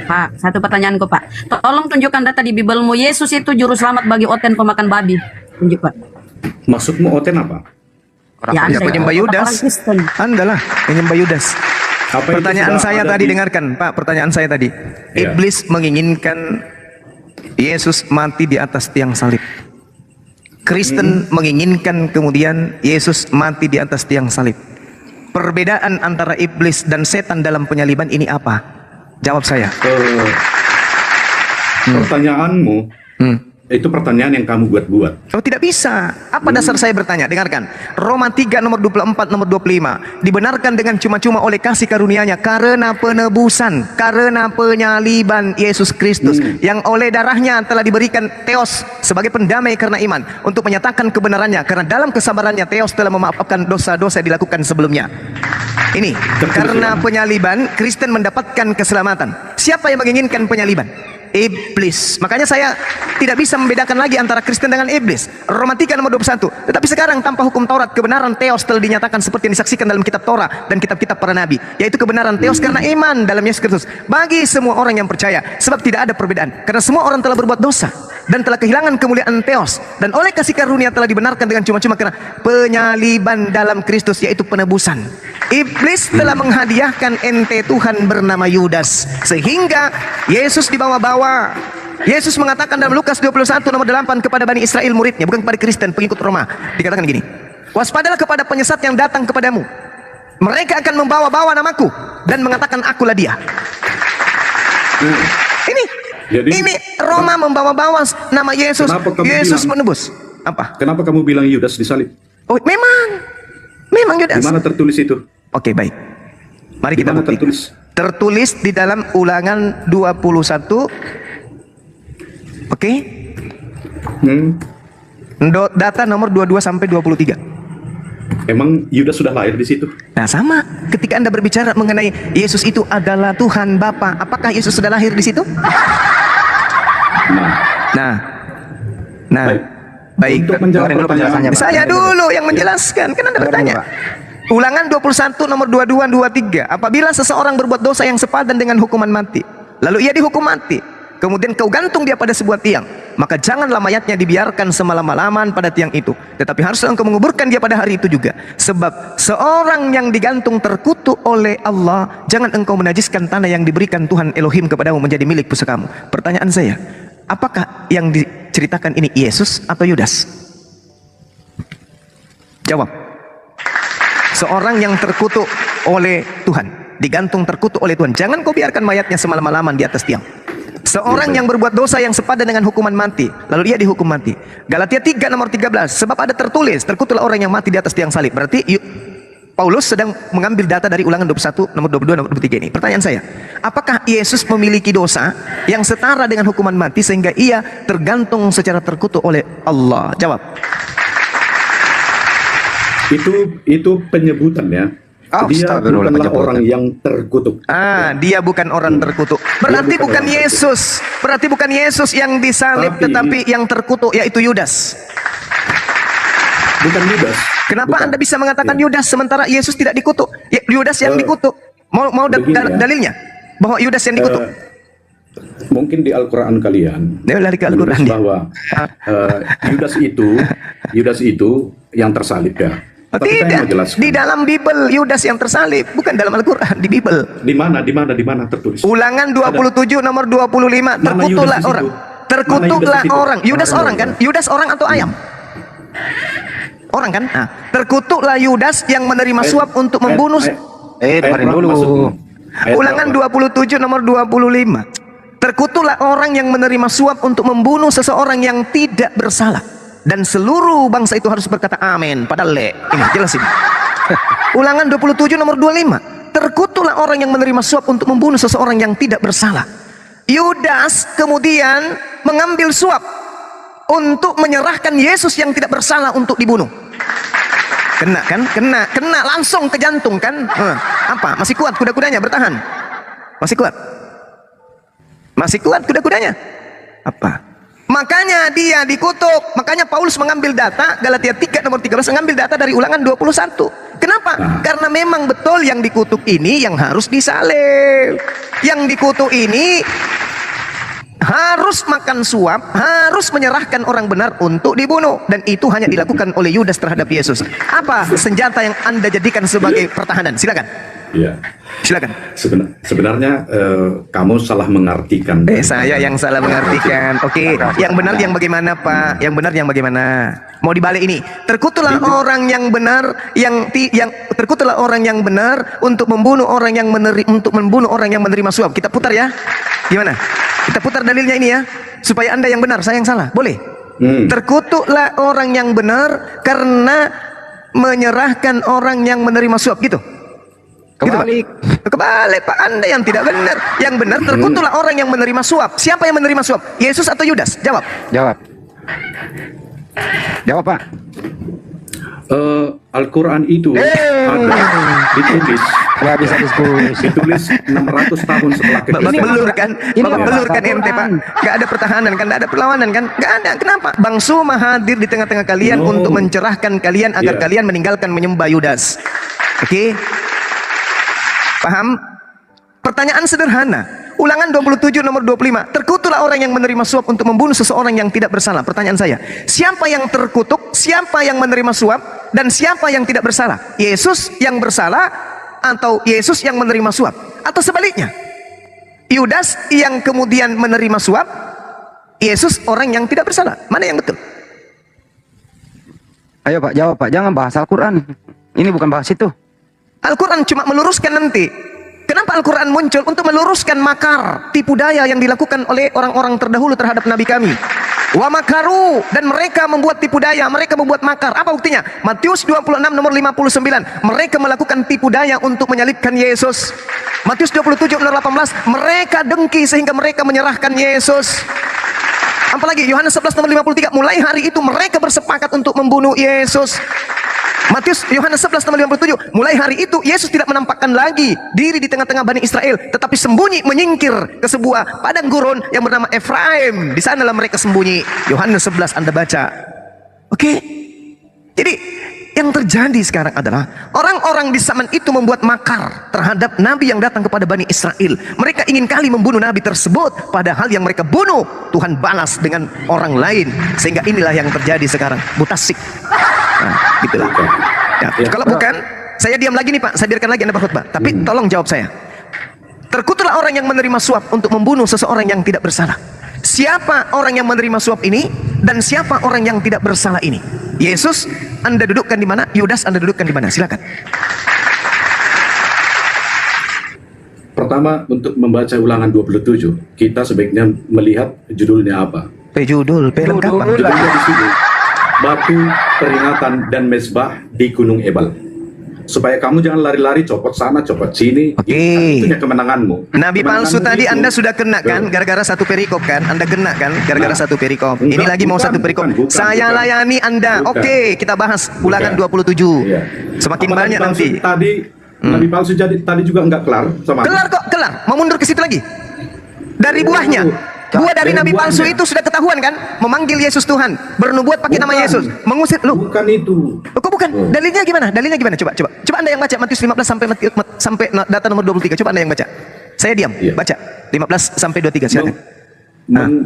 Pak, satu pertanyaanku Pak. Tolong tunjukkan data di Bibelmu Yesus itu juru selamat bagi Oten pemakan babi. Tunjuk Pak. Maksudmu Oten apa? Ya, Ya, penyembah Yudas. Orang Kristen. Anda lah penyembah Yudas. Apa itu Pertanyaan sudah saya ada tadi di- dengarkan, Pak. Pertanyaan saya tadi. Ya. Iblis menginginkan Yesus mati di atas tiang salib. Kristen menginginkan kemudian Yesus mati di atas tiang salib. Perbedaan antara iblis dan setan dalam penyaliban ini apa? Jawab saya. Pertanyaanmu Hmm. itu pertanyaan yang kamu buat-buat. Oh, tidak bisa. Apa dasar saya bertanya? Dengarkan. Roma 3 nomor 24 nomor 25. Dibenarkan dengan cuma-cuma oleh kasih karunia-Nya karena penebusan, karena penyaliban Yesus Kristus yang oleh darahnya telah diberikan Theos sebagai pendamai karena iman untuk menyatakan kebenarannya karena dalam kesabarannya Theos telah memaafkan dosa-dosa yang dilakukan sebelumnya. Ini karena penyaliban Kristen mendapatkan keselamatan. Siapa yang menginginkan penyaliban? Iblis. Makanya saya tidak bisa membedakan lagi antara Kristen dengan iblis. Roma 3 nomor 21. Tetapi sekarang tanpa hukum Taurat, kebenaran Theos telah dinyatakan seperti yang disaksikan dalam kitab Torah dan kitab-kitab para nabi, yaitu kebenaran Theos karena iman dalam Yesus Kristus bagi semua orang yang percaya. Sebab tidak ada perbedaan, karena semua orang telah berbuat dosa dan telah kehilangan kemuliaan Theos, dan oleh kasih karunia telah dibenarkan dengan cuma-cuma karena penyaliban dalam Kristus, yaitu penebusan. Iblis telah menghadiahkan ente Tuhan bernama Yudas, sehingga Yesus dibawa-bawa. Yesus mengatakan dalam Lukas 21 nomor 8 kepada Bani Israel muridnya, bukan kepada Kristen pengikut Roma. Dikatakan gini, waspadalah kepada penyesat yang datang kepadamu. Mereka akan membawa-bawa namaku dan mengatakan akulah dia. Ini Roma membawa-bawa nama Yesus. Kenapa kamu Yesus bilang- menebus. Apa? Kenapa kamu bilang Yudas disalib? Oh, memang Yudas. Di mana tertulis itu? Oke, baik. Mari kita Di mana buktikan. Tertulis di dalam Ulangan 21. Oke. Data nomor 22 sampai 23. Emang Yudas sudah lahir di situ? Nah, sama. Ketika Anda berbicara mengenai Yesus itu adalah Tuhan Bapa, apakah Yesus sudah lahir di situ? Nah, Nah. Baik. Untuk menjawab Dengerin dulu pertanyaan penjelasannya, Pak. Saya dulu yang menjelaskan, kan Anda bertanya. Ulangan 21 nomor 22 23. Apabila seseorang berbuat dosa yang sepadan dengan hukuman mati, lalu ia dihukum mati, kemudian kau gantung dia pada sebuah tiang, maka janganlah mayatnya dibiarkan semalam-malaman pada tiang itu, tetapi haruslah engkau menguburkan dia pada hari itu juga. Sebab seorang yang digantung terkutuk oleh Allah, jangan engkau menajiskan tanah yang diberikan Tuhan Elohim kepadamu menjadi milik pusakamu. Pertanyaan saya, apakah yang diceritakan ini Yesus atau Yudas? Jawab. Seorang yang terkutuk oleh Tuhan, digantung terkutuk oleh Tuhan. Jangan kau biarkan mayatnya semalam-malaman di atas tiang. Seorang yang berbuat dosa yang sepadan dengan hukuman mati, lalu ia dihukum mati. Galatia 3 nomor 13, sebab ada tertulis, terkutuklah orang yang mati di atas tiang salib. Berarti Paulus sedang mengambil data dari Ulangan 21 nomor 22 nomor 23 ini. Pertanyaan saya, apakah Yesus memiliki dosa yang setara dengan hukuman mati sehingga ia tergantung secara terkutuk oleh Allah? Jawab. Itu penyebutan ya. Oh, Dia astagfirullah, bukanlah penyebutan. orang yang terkutuk. Dia bukan orang terkutuk. Berarti Dia bukan bukan orang Yesus. Berarti bukan Yesus yang disalib, tetapi yang terkutuk yaitu Yudas. Bukan Yudas. Kenapa Bukan. Anda bisa mengatakan Ya. Yudas sementara Yesus tidak dikutuk? Yudas yang dikutuk. Mau begini ya. dalilnya bahwa Yudas yang dikutuk? Mungkin di Al-Quran kalian Dia lari ke Al-Quran menulis dia. bahwa Yudas itu yang tersalib ya. Oh, Tapi saya mau tidak. jelaskan. Di dalam Bible Yudas yang tersalib, bukan dalam Al-Quran, di Bible. Di mana tertulis? Ulangan 27 nomor 25. Mana Terkutuklah Yudas di orang. situ? Terkutuklah Mana Yudas di situ? orang. Yudas Mana orang kan? Yudas orang atau ayam? Orang kan? Nah, terkutuklah Yudas yang menerima suap untuk membunuh. dengerin dulu. Ulangan 27 nomor 25. Terkutuklah orang yang menerima suap untuk membunuh seseorang yang tidak bersalah. Dan seluruh bangsa itu harus berkata amin. Padahal ini jelas ini. Ulangan 27 nomor 25. Terkutuklah orang yang menerima suap untuk membunuh seseorang yang tidak bersalah. Yudas kemudian mengambil suap untuk menyerahkan Yesus yang tidak bersalah untuk dibunuh. Kena kan? Kena langsung ke jantung kan? Apa? Masih kuat kuda-kudanya bertahan? Masih kuat? Masih kuat kuda-kudanya? Apa? Makanya dia dikutuk. Makanya Paulus mengambil data Galatia 3 nomor 13, mengambil data dari Ulangan 21. Kenapa? Karena memang betul yang dikutuk ini yang harus disalib. Yang dikutuk ini harus makan suap, harus menyerahkan orang benar untuk dibunuh. Dan itu hanya dilakukan oleh Yudas terhadap Yesus. Apa senjata yang Anda jadikan sebagai pertahanan? Silakan. Ya. Silakan. Sebenarnya kamu salah mengartikan. Saya yang salah mengartikan. Oke, yang benar yang bagaimana, Pak? Yang benar yang bagaimana? Mau dibalik ini. Terkutuklah orang yang benar yang terkutuklah orang yang benar untuk membunuh orang yang membunuh orang yang menerima suap. Kita putar ya. Gimana? Kita putar dalilnya ini ya, supaya Anda yang benar, saya yang salah. Boleh? Terkutuklah orang yang benar karena menyerahkan orang yang menerima suap, gitu. Kebalik. Kebalik, Pak. Anda yang tidak benar. Yang benar, terkutuklah orang yang menerima suap. Siapa yang menerima suap? Yesus atau Yudas? Jawab. Jawab, Pak. Al-Quran itu ada ditulis. Nggak bisa diskusi. Ditulis 600 tahun setelah Bapak kekristenan. belur kan? Ini Bapak bahasa belur kan ente, Pak? Al-Quran. Gak ada pertahanan kan? Gak ada perlawanan kan? Gak ada. Kenapa? Bang Suma hadir di tengah-tengah kalian No. untuk mencerahkan kalian agar Iya. kalian meninggalkan menyembah Yudas. Oke? Paham? Pertanyaan sederhana. Ulangan 27 nomor 25. Terkutuklah orang yang menerima suap untuk membunuh seseorang yang tidak bersalah. Pertanyaan saya, siapa yang terkutuk? Siapa yang menerima suap? Dan siapa yang tidak bersalah? Yesus yang bersalah atau Yesus yang menerima suap? Atau sebaliknya? Yudas yang kemudian menerima suap, Yesus orang yang tidak bersalah. Mana yang betul? Ayo, Pak, jawab, Pak. Jangan bahas Al-Quran. Ini bukan bahas itu. Al-Quran cuma meluruskan nanti. Kenapa Al-Quran muncul? Untuk meluruskan makar, tipu daya yang dilakukan oleh orang-orang terdahulu terhadap Nabi kami. Wa makaru, dan mereka membuat tipu daya, mereka membuat makar. Apa buktinya? Matius 26 nomor 59. Mereka melakukan tipu daya untuk menyalibkan Yesus. Matius 27 nomor 18. Mereka dengki sehingga mereka menyerahkan Yesus. Apalagi Yohanes 11 nomor 53. Mulai hari itu mereka bersepakat untuk membunuh Yesus. Yohanes 11 nomor 57. Mulai hari itu Yesus tidak menampakkan lagi diri di tengah-tengah Bani Israel, tetapi sembunyi menyingkir ke sebuah padang gurun yang bernama Efraim. Di sanalah mereka sembunyi. Yohanes 11 Anda baca. Oke. Jadi yang terjadi sekarang adalah orang-orang di zaman itu membuat makar terhadap nabi yang datang kepada Bani Israel. Mereka ingin kali membunuh nabi tersebut, padahal yang mereka bunuh Tuhan balas dengan orang lain. Sehingga inilah yang terjadi sekarang, mutasik. Nah, gitulah. Ya, kalau bukan, saya diam lagi nih, Pak. Saya biarkan lagi Anda berkhutbah. Tapi tolong jawab saya. Terkutuklah orang yang menerima suap untuk membunuh seseorang yang tidak bersalah. Siapa orang yang menerima suap ini dan siapa orang yang tidak bersalah ini? Yesus Anda dudukkan di mana? Yudas Anda dudukkan di mana? Silakan. pertama untuk membaca ulangan 27, kita sebaiknya melihat judulnya apa. Judul, pelengkapan. Judulnya di sini, Batu Peringatan dan Mezbah di Gunung Ebal. Supaya kamu jangan lari-lari copot sana copot sini. Oke. Itu punya kemenanganmu. Nabi palsu Kemenanganmu tadi itu- Anda sudah kena kan gara-gara satu perikop kan? Anda kena kan gara-gara Nah, satu perikop. bukan, Ini lagi mau bukan, satu perikop. bukan, Saya bukan. layani Anda. Bukan. Oke, kita bahas ulangan Bukan. 27. Iya. Semakin Apa banyak Nabi palsu nanti. Tadi Nabi palsu jadi tadi juga nggak kelar sama. Kelar kok, kelar. Mau mundur ke situ lagi? Dari buahnya. Buah dari Dari Nabi palsu buahnya. itu sudah ketahuan kan? Memanggil Yesus Tuhan, bernubuat pakai nama Bukan. Yesus, mengusir lu. Bukan itu. Loh, kok bukan? Oh. Dalilnya gimana? Dalilnya gimana? Coba Anda yang baca Matius 15 sampai data nomor 23. Coba Anda yang baca. Saya diam. Iya. Baca 15 sampai 23 silakan.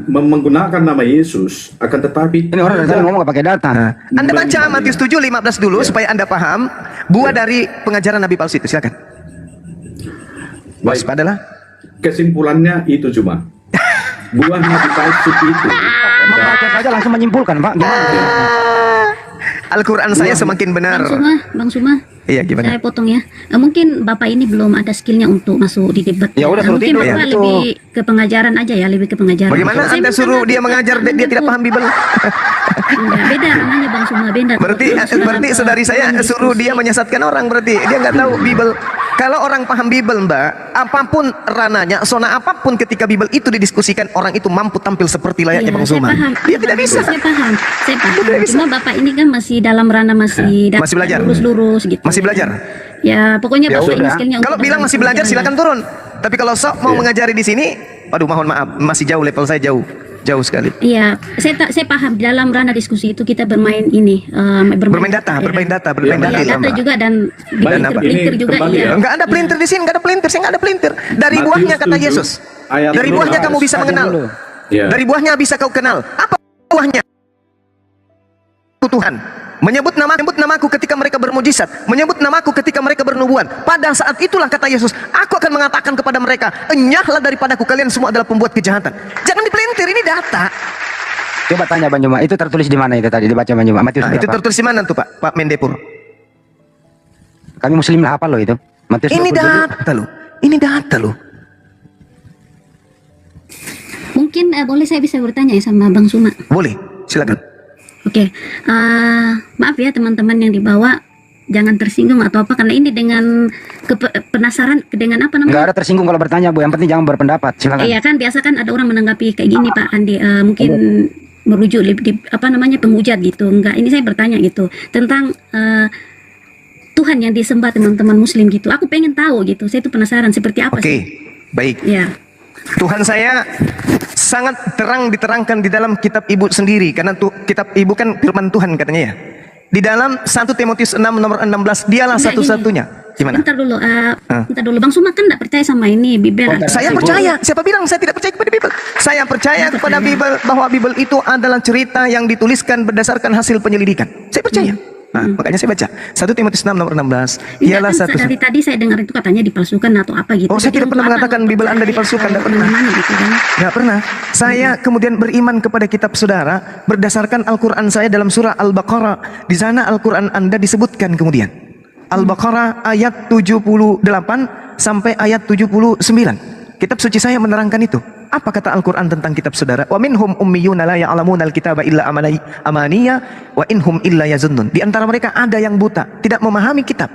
Menggunakan nama Yesus akan tetapi Ini orang dari tadi ngomong gak pakai data. Anda baca Matius 7 15 dulu supaya Anda paham buah dari pengajaran Nabi palsu itu. Silakan. Baik, Waspadalah. kesimpulannya itu cuma buah Nabi palsu itu. Membaca saja langsung menyimpulkan, Pak. Gimana? Al-Quran saya semakin benar. Bang Suma, Iya, gimana? saya potong ya. Mungkin Bapak ini belum ada skillnya untuk masuk di debat. Ya udah, suruh mungkin tidur, Bapak ya. lebih ke pengajaran aja ya, lebih ke pengajaran. Bagaimana Saya Anda minta suruh maaf, dia Pak. mengajar dia tidak paham Bible? Enggak, beda namanya Bang Suma, beda. Berarti saudari saya suruh dia menyesatkan orang, berarti dia nggak tahu Bible. Kalau orang paham Bible, Mbak, apapun rananya, zona apapun ketika Bible itu didiskusikan, orang itu mampu tampil seperti layaknya Bang saya Zuma. paham. Dia tidak bisa. Saya paham. Dia tidak bisa. Cuma Bapak ini kan masih dalam ranah masih Masih belajar. lurus-lurus gitu. Masih belajar. Ya, pokoknya Ya Bapak ini udah. skillnya Kalau untuk bilang masih belajar silakan turun. Tapi kalau sok mau mengajari di sini, aduh mohon maaf, masih jauh level saya jauh sekali. Iya, saya paham dalam ranah diskusi itu kita bermain ini, Bermain data. Iya, data Mbak. juga dan Baik, pelintir ini juga kembali iya. ya. Enggak ada pelintir di sini, enggak ada pelintir, saya enggak ada pelintir. Dari Matius buahnya kata 7, Yesus. ayat Dari buahnya 12. kamu bisa mengenal. Ya. Dari buahnya bisa kau kenal. Apa buahnya? Tuhan menyebut namaku ketika mereka bermujizat, menyebut namaku ketika mereka bernubuat. Pada saat itulah kata Yesus, aku akan mengatakan kepada mereka, enyahlah daripadaku, kalian semua adalah pembuat kejahatan. Jangan dipelintir, ini data. Coba tanya Bang Juma, itu tertulis di mana itu tadi dibaca Bang Juma? Matius Nah, itu berapa? tertulis di mana tuh Pak Mendepur? Kami muslim lah apa loh itu? Matius Ini 27. data loh. Ini data loh. Mungkin boleh saya bisa bertanya ya sama Bang Suma. Boleh, silakan. Oke, maaf ya teman-teman yang dibawa, jangan tersinggung atau apa karena ini dengan penasaran dengan apa Nggak namanya? ada tersinggung kalau bertanya Bu, yang penting jangan berpendapat. Silakan. Iya kan biasa kan ada orang menanggapi kayak gini Pak Andi, mungkin merujuk di apa namanya penghujat gitu. Enggak, ini saya bertanya gitu tentang Tuhan yang disembah teman-teman Muslim gitu. Aku pengen tahu gitu. Saya itu penasaran seperti apa Oke, sih? baik. Ya. Tuhan saya sangat terang diterangkan di dalam kitab ibu sendiri, karena kitab ibu kan firman Tuhan katanya ya. Di dalam 1 Timotius 6 nomor 16, dialah Enggak, satu-satunya. Gimana? Bentar dulu, Bang Suma kan enggak percaya sama ini Bible. Saya percaya. Siapa bilang saya tidak percaya kepada Bible? Saya percaya kepada Bible, bahwa Bible itu adalah cerita yang dituliskan berdasarkan hasil penyelidikan. Saya percaya. Nah, makanya saya baca 1 Timotius 6 nomor 16. Ialah Enggak, kan, satu. dari tadi saya dengar itu katanya dipalsukan atau apa gitu. Oh, saya Jadi tidak pernah untuk apa mengatakan untuk Bible Anda percaya, dipalsukan, tidak pernah. mana gitu kan. Nggak pernah. Saya kemudian beriman kepada kitab saudara berdasarkan Al-Quran saya dalam surah Al-Baqarah. Di sana Al-Quran Anda disebutkan kemudian. Al-Baqarah ayat 78 sampai ayat 79. Kitab suci saya menerangkan itu. Apa kata Al-Quran tentang kitab saudara? Wa minhum ummiyuna la ya'lamuna al-kitaba illa amaniya wa inhum illa yazunnun. Di antara mereka ada yang buta, tidak memahami kitab,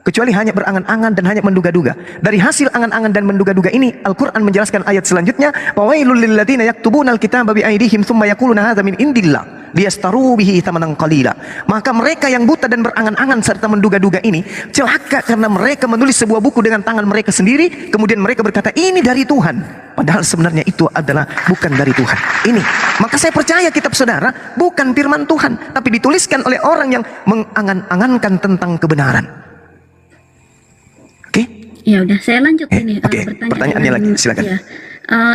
kecuali hanya berangan-angan dan hanya menduga-duga. Dari hasil angan-angan dan menduga-duga ini, Al-Quran menjelaskan ayat selanjutnya, "Fawailul lil ladzina yaktubuna al-kitaba bi aydihim tsumma yaquluna hadza min indillah liyastaru bihi thamanan qalila." Maka mereka yang buta dan berangan-angan serta menduga-duga ini celaka, karena mereka menulis sebuah buku dengan tangan mereka sendiri, kemudian mereka berkata ini dari Tuhan, padahal sebenarnya itu adalah bukan dari Tuhan. Ini, maka saya percaya kitab saudara bukan firman Tuhan, tapi dituliskan oleh orang yang mengangan-angankan tentang kebenaran. Oke? Ya udah, saya lanjut ini Oke, bertanya. pertanyaannya lagi, silakan. Ya,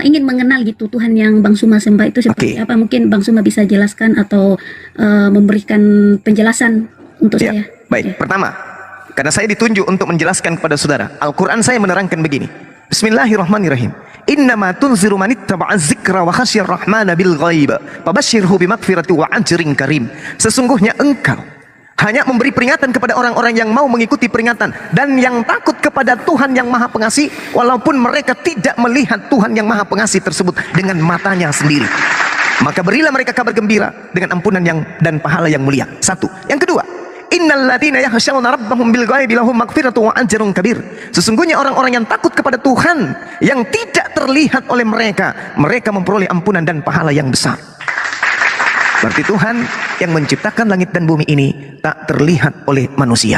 ingin mengenal gitu Tuhan yang Bang Suma sembah itu seperti Oke. apa? Mungkin Bang Suma bisa jelaskan atau memberikan penjelasan untuk Ya, saya. baik. Ya. Pertama, karena saya ditunjuk untuk menjelaskan kepada saudara, Al-Quran saya menerangkan begini. Bismillahirrahmanirrahim. Innama tunziru man ittaba'a dzikra wa khasyar rahmana bil ghaib. Fabashshirhu bimaghfirati wa ajrin karim. Sesungguhnya engkau Hanya memberi peringatan kepada orang-orang yang mau mengikuti peringatan dan yang takut kepada Tuhan yang Maha Pengasih, walaupun mereka tidak melihat Tuhan yang Maha Pengasih tersebut dengan matanya sendiri. Maka berilah mereka kabar gembira dengan ampunan dan pahala yang mulia. Satu. Yang kedua, innal ladzina yakhshawna rabbahum bil ghaibi lahum maghfiratun wa ajrun kabir. Sesungguhnya orang-orang yang takut kepada Tuhan yang tidak terlihat oleh mereka, mereka memperoleh ampunan dan pahala yang besar. Berarti Tuhan yang menciptakan langit dan bumi ini tak terlihat oleh manusia.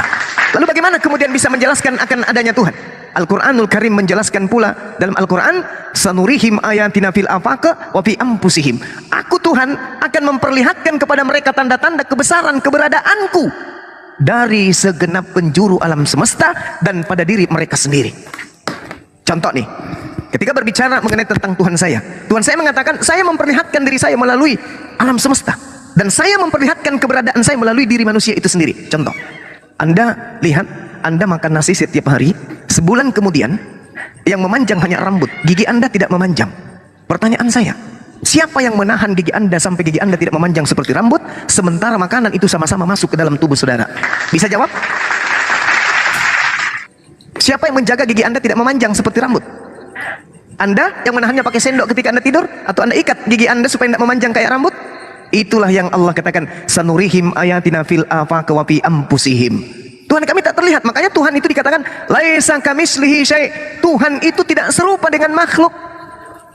Lalu bagaimana kemudian bisa menjelaskan akan adanya Tuhan? Al-Quranul Karim menjelaskan pula dalam Al-Quran, sanurihim ayatina fil afaq wa fi anfusihim. Aku Tuhan akan memperlihatkan kepada mereka tanda-tanda kebesaran keberadaanku dari segenap penjuru alam semesta dan pada diri mereka sendiri. Contoh nih, ketika berbicara mengenai tentang Tuhan saya mengatakan, saya memperlihatkan diri saya melalui alam semesta, dan saya memperlihatkan keberadaan saya melalui diri manusia itu sendiri. Contoh, Anda lihat, Anda makan nasi setiap hari, sebulan kemudian yang memanjang hanya rambut, gigi Anda tidak memanjang. Pertanyaan saya, siapa yang menahan gigi Anda sampai gigi Anda tidak memanjang seperti rambut, sementara makanan itu sama-sama masuk ke dalam tubuh saudara? Bisa jawab? Siapa yang menjaga gigi Anda tidak memanjang seperti rambut? Anda yang menahannya pakai sendok ketika Anda tidur? Atau Anda ikat gigi Anda supaya tidak memanjang kayak rambut? Itulah yang Allah katakan, sanurihim ayatina fil afaq wa fi anfusihim. Tuhan kami tak terlihat. Makanya Tuhan itu dikatakan laisa kamitslihi syai'. Tuhan itu tidak serupa dengan makhluk.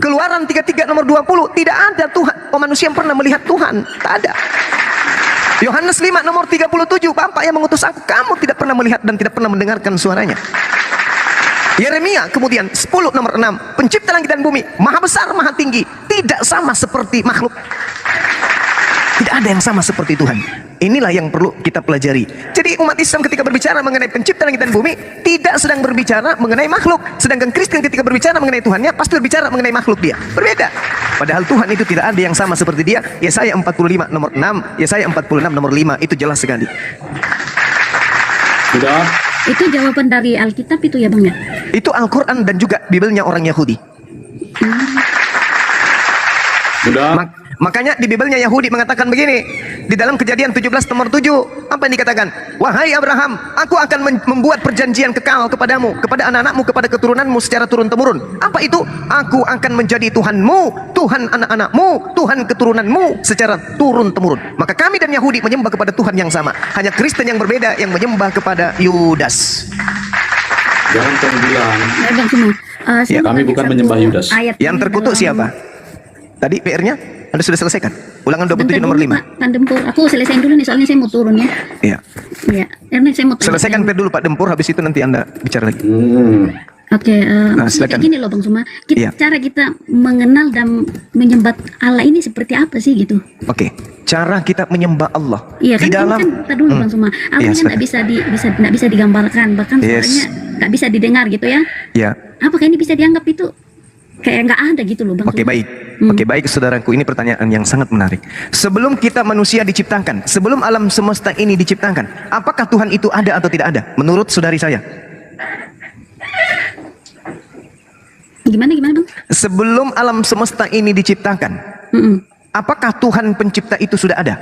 Keluaran 33 nomor 20, tidak ada Tuhan. Manusia yang pernah melihat Tuhan, tak ada. Yohanes 5 nomor 37, Bapa yang mengutus aku, kamu tidak pernah melihat dan tidak pernah mendengarkan suaranya. Yeremia kemudian 10 nomor 6, pencipta langit dan bumi, maha besar, maha tinggi, tidak sama seperti makhluk. Tidak ada yang sama seperti Tuhan. Inilah yang perlu kita pelajari. Jadi umat Islam ketika berbicara mengenai pencipta langit dan bumi, tidak sedang berbicara mengenai makhluk. Sedangkan Kristen ketika berbicara mengenai Tuhannya, pasti berbicara mengenai makhluk dia. Berbeda. Padahal Tuhan itu tidak ada yang sama seperti dia. Yesaya 45 nomor 6, Yesaya 46 nomor 5, itu jelas sekali. Sudah? Itu jawaban dari Alkitab itu ya Bang ya? Itu Al-Quran dan juga Bibelnya orang Yahudi. Sudah? Makanya di Bibelnya Yahudi mengatakan begini, di dalam Kejadian 17 nomor 7, apa yang dikatakan? Wahai Abraham, aku akan membuat perjanjian kekal kepadamu, kepada anak-anakmu, kepada keturunanmu secara turun-temurun. Apa itu? Aku akan menjadi Tuhanmu, Tuhan anak-anakmu, Tuhan keturunanmu secara turun-temurun. Maka kami dan Yahudi menyembah kepada Tuhan yang sama. Hanya Kristen yang berbeda yang menyembah kepada Yudas. Jangan kamu bilang. Ya, Bang, semua. Ya, kami bukan menyembah Yudas. Yang terkutuk siapa? Tadi PR-nya Anda sudah selesaikan? Ulangan 27 nomor 5. Pak Dempur, aku selesaiin dulu nih soalnya saya mau turun ya. Iya. Iya, karena saya mau turun. Selesaikan PR dulu Pak Dempur, habis itu nanti Anda bicara lagi. Oke, silakan. kayak gini loh Bang Suma. Iya. Cara kita mengenal dan menyembah Allah ini seperti apa sih gitu? Oke, cara kita menyembah Allah Iya di kan, dalam kan dulu Bang Suma. Allah Iya, kan nggak bisa digambarkan, bahkan Yes. suaranya nggak bisa didengar gitu ya. ya. Apakah ini bisa dianggap itu kayak nggak ada gitu loh Bang Oke, Suma? baik. Oke, baik saudaraku, ini pertanyaan yang sangat menarik. Sebelum kita manusia diciptakan, sebelum alam semesta ini diciptakan, apakah Tuhan itu ada atau tidak ada? Menurut saudari saya. Gimana Bang? Sebelum alam semesta ini diciptakan, apakah Tuhan pencipta itu sudah ada?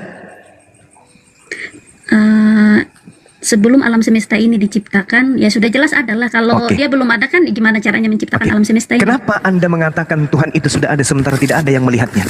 Sebelum alam semesta ini diciptakan, ya sudah jelas adalah. Kalau Oke. dia belum ada kan gimana caranya menciptakan Oke. alam semesta ini? Kenapa Anda mengatakan Tuhan itu sudah ada sementara tidak ada yang melihatnya?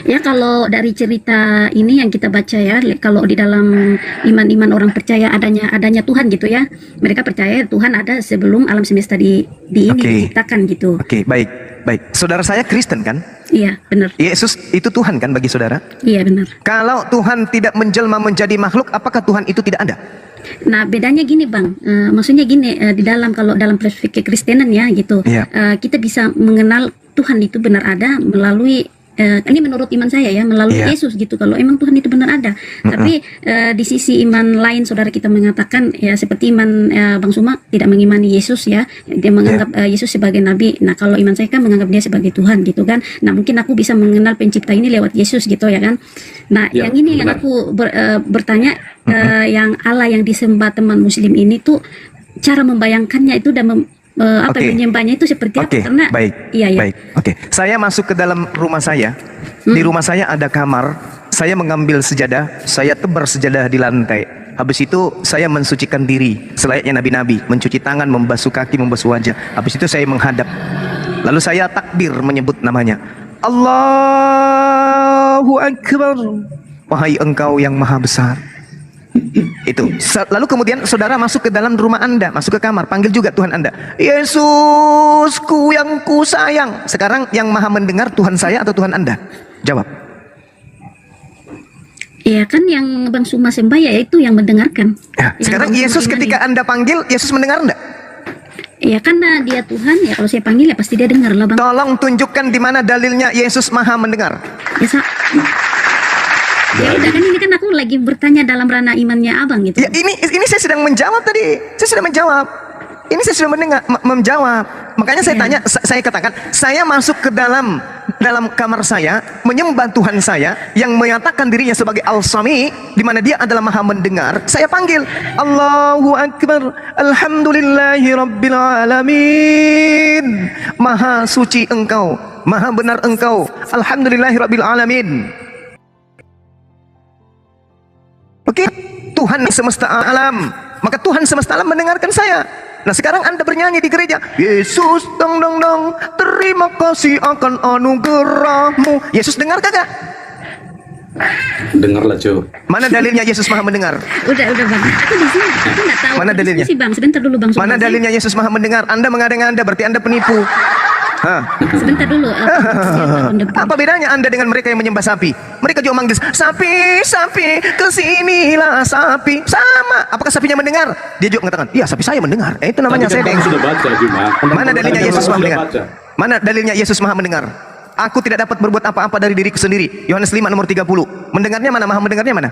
Ya kalau dari cerita ini yang kita baca ya, kalau di dalam iman-iman orang percaya adanya Tuhan gitu ya. Mereka percaya Tuhan ada sebelum alam semesta ini Oke. diciptakan gitu. Oke, baik. Saudara saya Kristen kan? Iya, benar. Yesus itu Tuhan kan bagi saudara? Iya, benar. Kalau Tuhan tidak menjelma menjadi makhluk, apakah Tuhan itu tidak ada? Nah, bedanya gini, Bang. Maksudnya gini, di dalam kalau dalam perspektif Kristenan ya gitu. Iya. Kita bisa mengenal Tuhan itu benar ada melalui ini menurut iman saya ya, melalui Iya. Yesus gitu. Kalau emang Tuhan itu benar ada. Tapi di sisi iman lain saudara kita mengatakan ya seperti iman Bang Suma tidak mengimani Yesus ya. Dia menganggap Yesus sebagai nabi. Nah, kalau iman saya kan menganggap dia sebagai Tuhan gitu kan. Nah, mungkin aku bisa mengenal pencipta ini lewat Yesus gitu ya kan. Nah, Ya, yang ini yang benar. aku bertanya yang Allah yang disembah teman muslim ini tuh cara membayangkannya itu dan Oke. menyembahnya itu seperti apa? Oke, Karena baik. iya ya. Baik. Oke, saya masuk ke dalam rumah saya. Di rumah saya ada kamar saya mengambil sejadah, saya tebar sejadah di lantai. Habis itu saya mensucikan diri selayaknya nabi-nabi, mencuci tangan, membasuh kaki, membasuh wajah. Habis itu saya menghadap. Lalu saya takbir menyebut namanya. Allahu Akbar. Wahai Engkau yang Maha Besar. Itu. Lalu kemudian saudara masuk ke dalam rumah Anda, masuk ke kamar, panggil juga Tuhan Anda. Yesusku yang ku sayang. Sekarang yang Maha mendengar Tuhan saya atau Tuhan Anda? Jawab. Ya kan yang Bang Suma sembah ya itu yang mendengarkan. Ya, Yang sekarang Bang Suma Yesus imani. ketika Anda panggil, Yesus mendengar enggak? Ya karena dia Tuhan ya, kalau saya panggil ya pasti dia dengar lah Bang. Tolong tunjukkan di mana dalilnya Yesus Maha mendengar. Ya, ya udah kan ini kan aku lagi bertanya dalam ranah imannya Abang gitu. Ya ini saya sedang menjawab tadi. Saya sudah menjawab. Ini saya sudah menjawab. Makanya saya tanya, saya katakan, saya masuk ke dalam kamar saya, menyembah Tuhan saya yang menyatakan dirinya sebagai Al-Sami, di mana dia adalah Maha mendengar. Saya panggil, Allahu Akbar, Alhamdulillahi Rabbil Alamin. Maha suci Engkau, Maha benar Engkau, Alhamdulillahi Rabbil Alamin. Oke, Tuhan semesta alam. Maka Tuhan semesta alam mendengarkan saya. Nah sekarang Anda bernyanyi di gereja, Yesus dong dong dong, terima kasih akan anugerahmu. Yesus dengar kagak? Dengarlah, Cu. Mana dalilnya Yesus Maha mendengar? Udah Bang. Aku di sini aku nggak tahu. Mana dalilnya? Diskusi, Bang. Sebentar dulu Bang. Mana dalilnya Yesus Maha mendengar? Anda mengada-ngada, berarti Anda penipu. Hah? Sebentar dulu. Apa bedanya Anda dengan mereka yang menyembah sapi? Mereka juga manggil, sapi, sapi, kesinilah sapi. Sama. Apakah sapinya mendengar? Dia juga mengatakan, iya sapi saya mendengar. Itu namanya Tadi kan saya. kamu sudah baca, Juma. Mana dalilnya Tadi Yesus kamu Maha sudah mendengar? baca. Mana dalilnya Yesus Maha mendengar? Aku tidak dapat berbuat apa-apa dari diriku sendiri. Yohanes 5 nomor 30. Mendengarnya mana? Maha mendengarnya mana?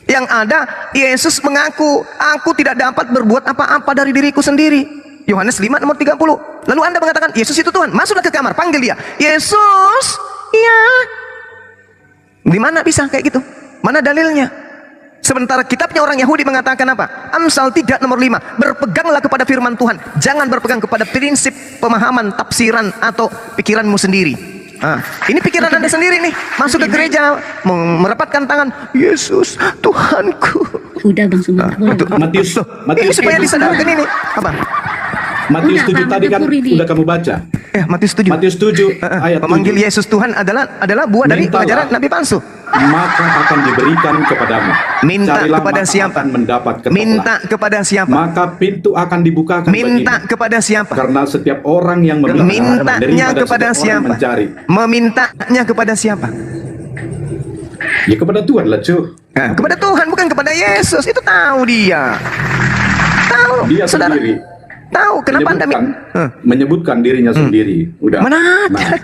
Yang ada Yesus mengaku, aku tidak dapat berbuat apa-apa dari diriku sendiri. Yohanes 5 nomor 30. Lalu Anda mengatakan Yesus itu Tuhan. Masuklah ke kamar, panggil dia. Yesus, iya. Di mana bisa kayak gitu? Mana dalilnya? Sementara kitabnya orang Yahudi mengatakan apa? Amsal 3 nomor 5. Berpeganglah kepada firman Tuhan. Jangan berpegang kepada prinsip, pemahaman, tafsiran atau pikiranmu sendiri. Ini pikiran Anda sendiri nih. Masuk ke gereja, merapatkan tangan. Yesus, Tuhanku. Udah Bang Suma. Matius Ini supaya disadarkan ini. Apa? Matius Udah, 7 Bang, tadi kan udah ini. sudah kamu baca. Matius 7. Matius 7 ayat Memanggil 7. Yesus Tuhan adalah buah dari Mintalah. ajaran Nabi palsu. Maka akan diberikan kepadamu. Minta Carilah, kepada maka siapa? akan mendapat, ketuklah. Minta kepada siapa? Maka pintu akan dibukakan Minta bagimu. kepada siapa? Karena setiap orang yang meminta, Mintanya menerima, dan kepada setiap orang siapa? mencari. Memintanya kepada siapa? Ya kepada Tuhan lah, Cu. Kepada Tuhan, bukan kepada Yesus. Itu tahu dia. Tahu, Dia saudara. sendiri Tahu kenapa Anda menyebutkan dirinya sendiri. Udah. Mana ada? Nah,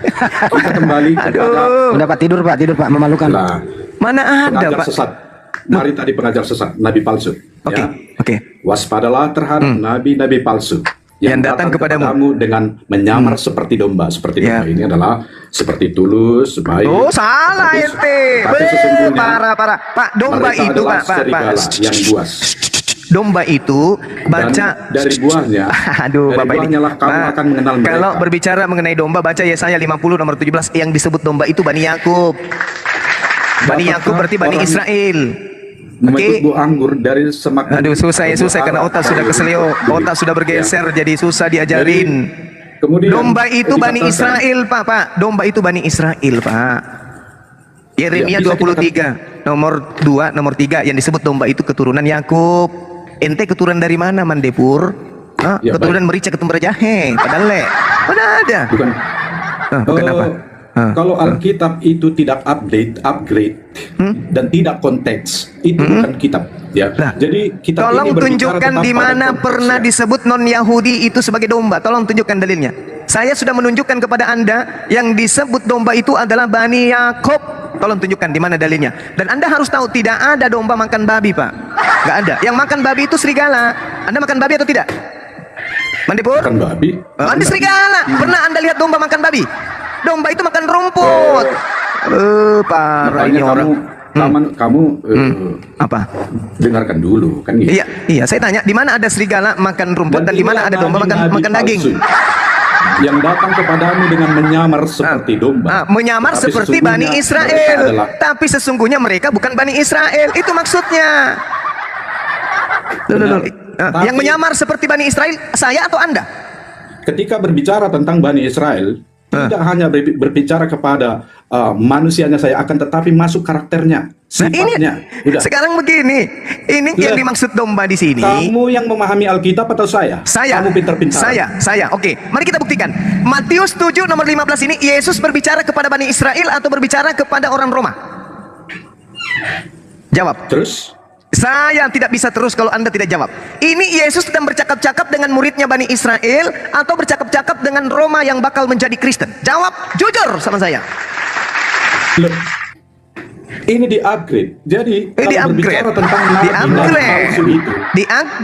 kita kembali kepada Udah Pak, tidur Pak, memalukan. lah, Mana ada, pengajar Pak? sesat. Mari tadi pengajar sesat, nabi palsu. Oke, Ya. oke. Waspadalah terhadap nabi-nabi palsu Yang datang kepadamu. dengan menyamar seperti domba. Seperti Ya. domba ini adalah seperti tulus, baik. Oh, salah Tapi- ente. tapi sesungguhnya Parah. Pak, domba mereka itu, adalah Pak. serigala yang buas. Domba itu baca Dan dari buahnya, Aduh, dari Bapak ini. buahnya lah kamu Pak, akan mengenal mereka. kalau berbicara mengenai domba, baca Yesaya 50 nomor 17. Yang disebut domba itu Bani Yakub. Bani Yakub berarti Bani orang Israel. memetik buah anggur dari semak. Aduh, susah karena otak sudah keselio, otak sudah bergeser, jadi susah diajarin. Kemudian Domba itu Bani dikatakan- Israel, Pak. Domba itu Bani Israel, Pak. Yeremia Ya, bisa 23 nomor 2 nomor 3 yang disebut domba itu keturunan Yakub. Ente keturunan dari mana, Mandepur? Ya, Keturunan merica ketumbar jahe. Padahal mana ada? Bukan. Bukan apa? Kalau Alkitab itu tidak upgrade, dan tidak konteks, itu bukan kitab. Ya. Lah, Jadi kitab Tolong ini berbicara tunjukkan tentang di pada mana konteks, pernah ya. disebut non Yahudi itu sebagai domba. Tolong tunjukkan dalilnya. Saya sudah menunjukkan kepada Anda yang disebut domba itu adalah Bani Yakub. Tolong tunjukkan di mana dalilnya. Dan Anda harus tahu tidak ada domba makan babi, Pak. Nggak ada. Yang makan babi itu serigala. Anda makan babi atau tidak? Mandipur? Makan babi. Anda serigala. Pernah Anda lihat domba makan babi? Domba itu makan rumput. Parah ini Makanya orang. kamu Apa? dengarkan dulu kan gitu. Iya, saya tanya di mana ada serigala makan rumput dan di mana ada domba makan nabi daging? palsu. yang datang kepadamu dengan menyamar seperti domba. Menyamar Tetapi seperti sesungguhnya Bani mereka Israel, adalah- tapi sesungguhnya mereka bukan Bani Israel. Itu maksudnya. Benar. Tapi- Yang menyamar seperti Bani Israel, saya atau Anda? Ketika berbicara tentang Bani Israel, tidak hanya berbicara kepada manusianya saya, akan tetapi masuk karakternya, Nah ini, sifatnya. Udah. sekarang begini, ini yang Lah, dimaksud domba di sini. Kamu yang memahami Alkitab atau saya? Saya, Kamu pintar-pintar. saya. Oke, mari kita buktikan. Matius 7 nomor 15 ini, Yesus berbicara kepada Bani Israel atau berbicara kepada orang Roma? Jawab. Terus? Saya tidak bisa terus kalau Anda tidak jawab. Ini Yesus sedang bercakap-cakap dengan muridnya Bani Israel atau bercakap-cakap dengan Roma yang bakal menjadi Kristen? Jawab jujur sama saya. Loh, ini di-upgrade. Jadi, kalau Di-upgrade. berbicara tentang nabi dan palsu itu,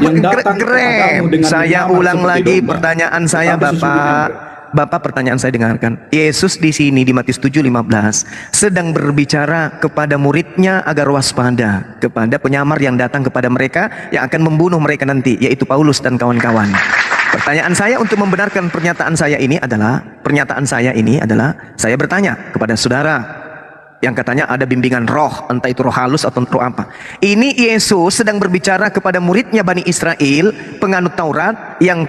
yang datang kepadamu dengan Saya menyamar ulang seperti lagi domba, pertanyaan saya, tetapi sesungguhnya Bapak. Bapak, pertanyaan saya dengarkan. Yesus di sini di Matius 7:15 sedang berbicara kepada muridnya agar waspada kepada penyamar yang datang kepada mereka yang akan membunuh mereka nanti, yaitu Paulus dan kawan-kawan. Pertanyaan saya untuk membenarkan pernyataan saya ini adalah saya bertanya kepada saudara yang katanya ada bimbingan roh, entah itu roh halus atau roh apa. Ini Yesus sedang berbicara kepada muridnya Bani Israel, penganut Taurat, yang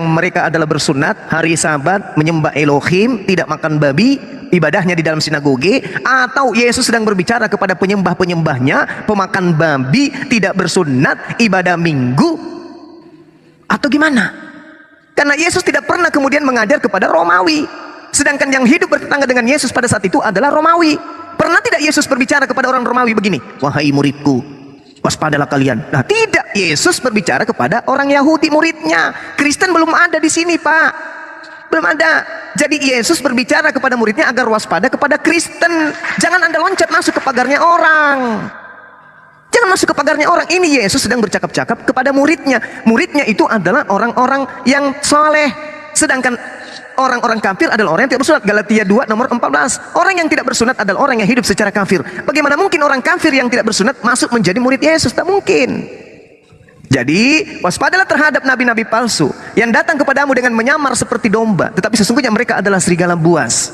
mereka adalah bersunat, hari Sabat, menyembah Elohim, tidak makan babi, ibadahnya di dalam sinagoge, atau Yesus sedang berbicara kepada penyembah-penyembahnya, pemakan babi, tidak bersunat, ibadah minggu, atau gimana? Karena Yesus tidak pernah kemudian mengajar kepada Romawi, sedangkan yang hidup bertetangga dengan Yesus pada saat itu adalah Romawi. Pernah tidak Yesus berbicara kepada orang Romawi begini, wahai muridku, waspadalah kalian? Nah, tidak. Yesus berbicara kepada orang Yahudi muridnya. Kristen belum ada di sini, Pak. Belum ada. Jadi Yesus berbicara kepada muridnya agar waspada kepada Kristen. Jangan Anda loncat masuk ke pagarnya orang. Jangan masuk ke pagarnya orang. Ini Yesus sedang bercakap-cakap kepada muridnya. Muridnya itu adalah orang-orang yang soleh. Sedangkan orang-orang kafir adalah orang yang tidak bersunat. Galatia 2 nomor 14. Orang yang tidak bersunat adalah orang yang hidup secara kafir. Bagaimana mungkin orang kafir yang tidak bersunat masuk menjadi murid Yesus? Tak mungkin. Jadi waspadalah terhadap nabi-nabi palsu yang datang kepadamu dengan menyamar seperti domba, tetapi sesungguhnya mereka adalah serigala buas.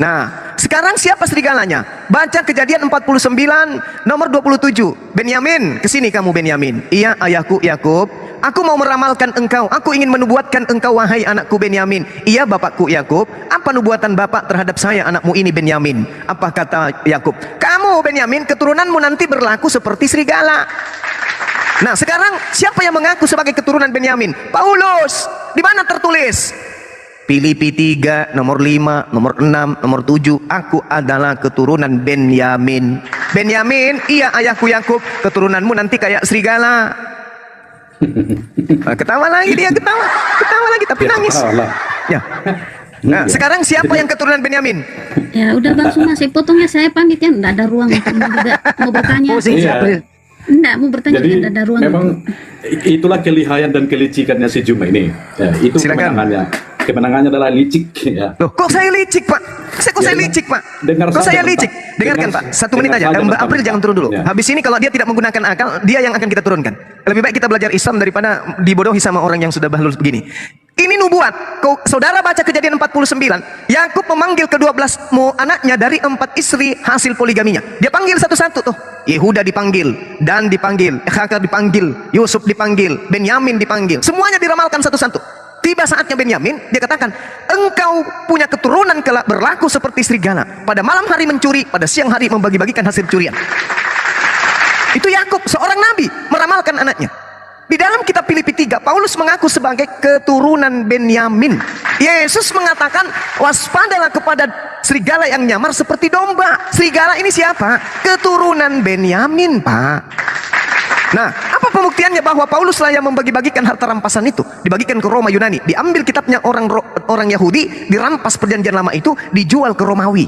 Nah, sekarang siapa serigalanya? Baca Kejadian 49 nomor 27. Benyamin, kesini kamu Benyamin. Iya ayahku Yakub, aku mau meramalkan engkau. Aku ingin menubuatkan engkau wahai anakku Benyamin. Iya bapakku Yakub. Apa nubuatan bapak terhadap saya anakmu ini Benyamin? Apa kata Yakub? Kamu Benyamin, keturunanmu nanti berlaku seperti serigala. Nah, sekarang siapa yang mengaku sebagai keturunan Benyamin? Paulus. Di mana tertulis? Filipi 3 nomor 5, nomor 6, nomor 7. Aku adalah keturunan Benyamin. Benyamin, iya ayahku Yakub, keturunanmu nanti kayak serigala. Nah, ketawa lagi dia, ketawa lagi tapi nangis. Ya. Nah, sekarang siapa yang keturunan Benyamin? Ya udah Bang Suma, saya potongnya, saya pamit ya, enggak ada ruang untuk mau bertanya. Iya. Enggak mau bertanya, Jadi enggak ada ruang. memang itulah kelihayan dan kelicikannya si Juma ini. Ya, itu Silakan. kemenangannya. Kemenangannya adalah licik. Ya. Loh, kok saya licik, Pak? Kok saya licik, Pak? Dengar Kok saya saja licik? tentang- Dengarkan, dengar- Pak. 1 menit dengar aja. saja Mbak tentang- April jangan turun dulu. Ya. Habis ini kalau dia tidak menggunakan akal, dia yang akan kita turunkan. Lebih baik kita belajar Islam daripada dibodohi sama orang yang sudah bahlul begini. Ini nubuat. Saudara baca Kejadian 49. Yakub memanggil ke-12 anaknya dari 4 istri hasil poligaminya. Dia panggil satu-satu tuh. Yehuda dipanggil, Dan dipanggil, Iskakar dipanggil, Yusuf dipanggil, Benyamin dipanggil. Semuanya diramalkan satu-satu. Tiba saatnya Benyamin, dia katakan, engkau punya keturunan kelak berlaku seperti serigala. Pada malam hari mencuri, pada siang hari membagi-bagikan hasil curian. Itu Yakub, seorang nabi, meramalkan anaknya. Di dalam kitab Filipi 3, Paulus mengaku sebagai keturunan Benyamin. Yesus mengatakan, waspadalah kepada serigala yang nyamar seperti domba. Serigala ini siapa? Keturunan Benyamin, Pak. Nah, apa pembuktiannya bahwa Paulus lah yang membagi-bagikan harta rampasan itu? Dibagikan ke Roma Yunani. Diambil kitabnya orang Yahudi, dirampas perjanjian lama itu, dijual ke Romawi.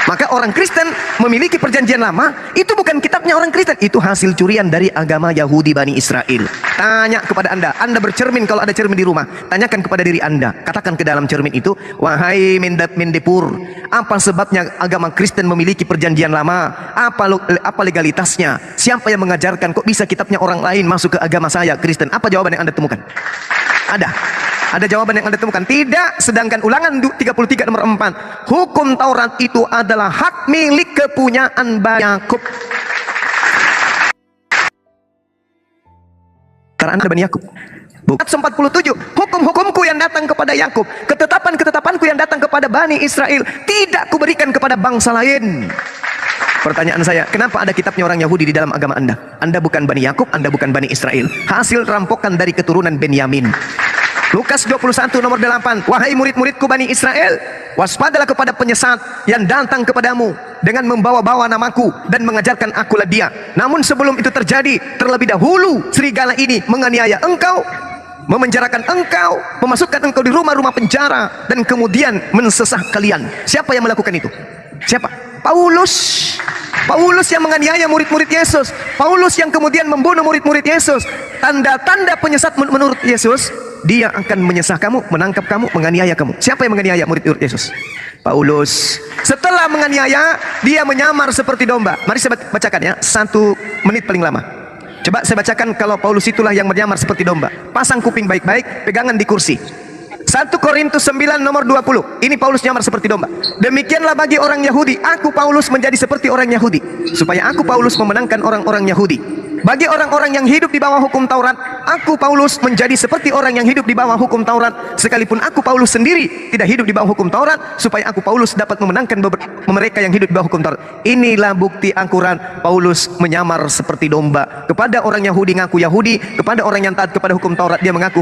Maka orang Kristen memiliki perjanjian lama, itu bukan kitabnya orang Kristen, itu hasil curian dari agama Yahudi Bani Israel. Tanya kepada Anda bercermin kalau ada cermin di rumah, tanyakan kepada diri Anda, katakan ke dalam cermin itu, wahai Mendepur, apa sebabnya agama Kristen memiliki perjanjian lama? Apa legalitasnya? Siapa yang mengajarkan? Kok bisa kitabnya orang lain masuk ke agama saya Kristen? Apa jawaban yang Anda temukan? Ada. Ada jawaban yang Anda temukan? Tidak. Sedangkan Ulangan 33 nomor 4, hukum Taurat itu adalah hak milik kepunyaan Bani Yakub. Karena Anda Bani Yakub. Bukan 47, hukum-hukumku yang datang kepada Yakub, ketetapan-ketetapanku yang datang kepada Bani Israel, tidak kuberikan kepada bangsa lain. Pertanyaan saya, kenapa ada kitabnya orang Yahudi di dalam agama Anda? Anda bukan Bani Yakub, Anda bukan Bani Israel. Hasil rampokan dari keturunan Benyamin. Lukas 21 nomor 8, wahai murid-muridku Bani Israel, waspadalah kepada penyesat yang datang kepadamu dengan membawa-bawa namaku dan mengajarkan akulah dia. Namun sebelum itu terjadi, terlebih dahulu serigala ini menganiaya engkau, memenjarakan engkau, memasukkan engkau di rumah-rumah penjara, dan kemudian mensesah kalian. Siapa yang melakukan itu? Siapa? Paulus. Paulus yang menganiaya murid-murid Yesus. Paulus yang kemudian membunuh murid-murid Yesus. Tanda-tanda penyesat menurut Yesus, dia akan menyesah kamu, menangkap kamu, menganiaya kamu. Siapa yang menganiaya murid-murid Yesus? Paulus. Setelah menganiaya, dia menyamar seperti domba. Mari saya bacakan ya, 1 menit paling lama. Coba saya bacakan kalau Paulus itulah yang menyamar seperti domba. Pasang kuping baik-baik, pegangan di kursi. 1 Korintus 9 nomor 20. Ini Paulus nyamar seperti domba. Demikianlah bagi orang Yahudi, aku Paulus menjadi seperti orang Yahudi, supaya aku Paulus memenangkan orang-orang Yahudi. Bagi orang-orang yang hidup di bawah hukum Taurat, aku Paulus menjadi seperti orang yang hidup di bawah hukum Taurat, sekalipun aku Paulus sendiri tidak hidup di bawah hukum Taurat, supaya aku Paulus dapat memenangkan mereka yang hidup di bawah hukum Taurat. Inilah bukti akurat Paulus menyamar seperti domba. Kepada orang Yahudi ngaku Yahudi, kepada orang yang taat kepada hukum Taurat dia mengaku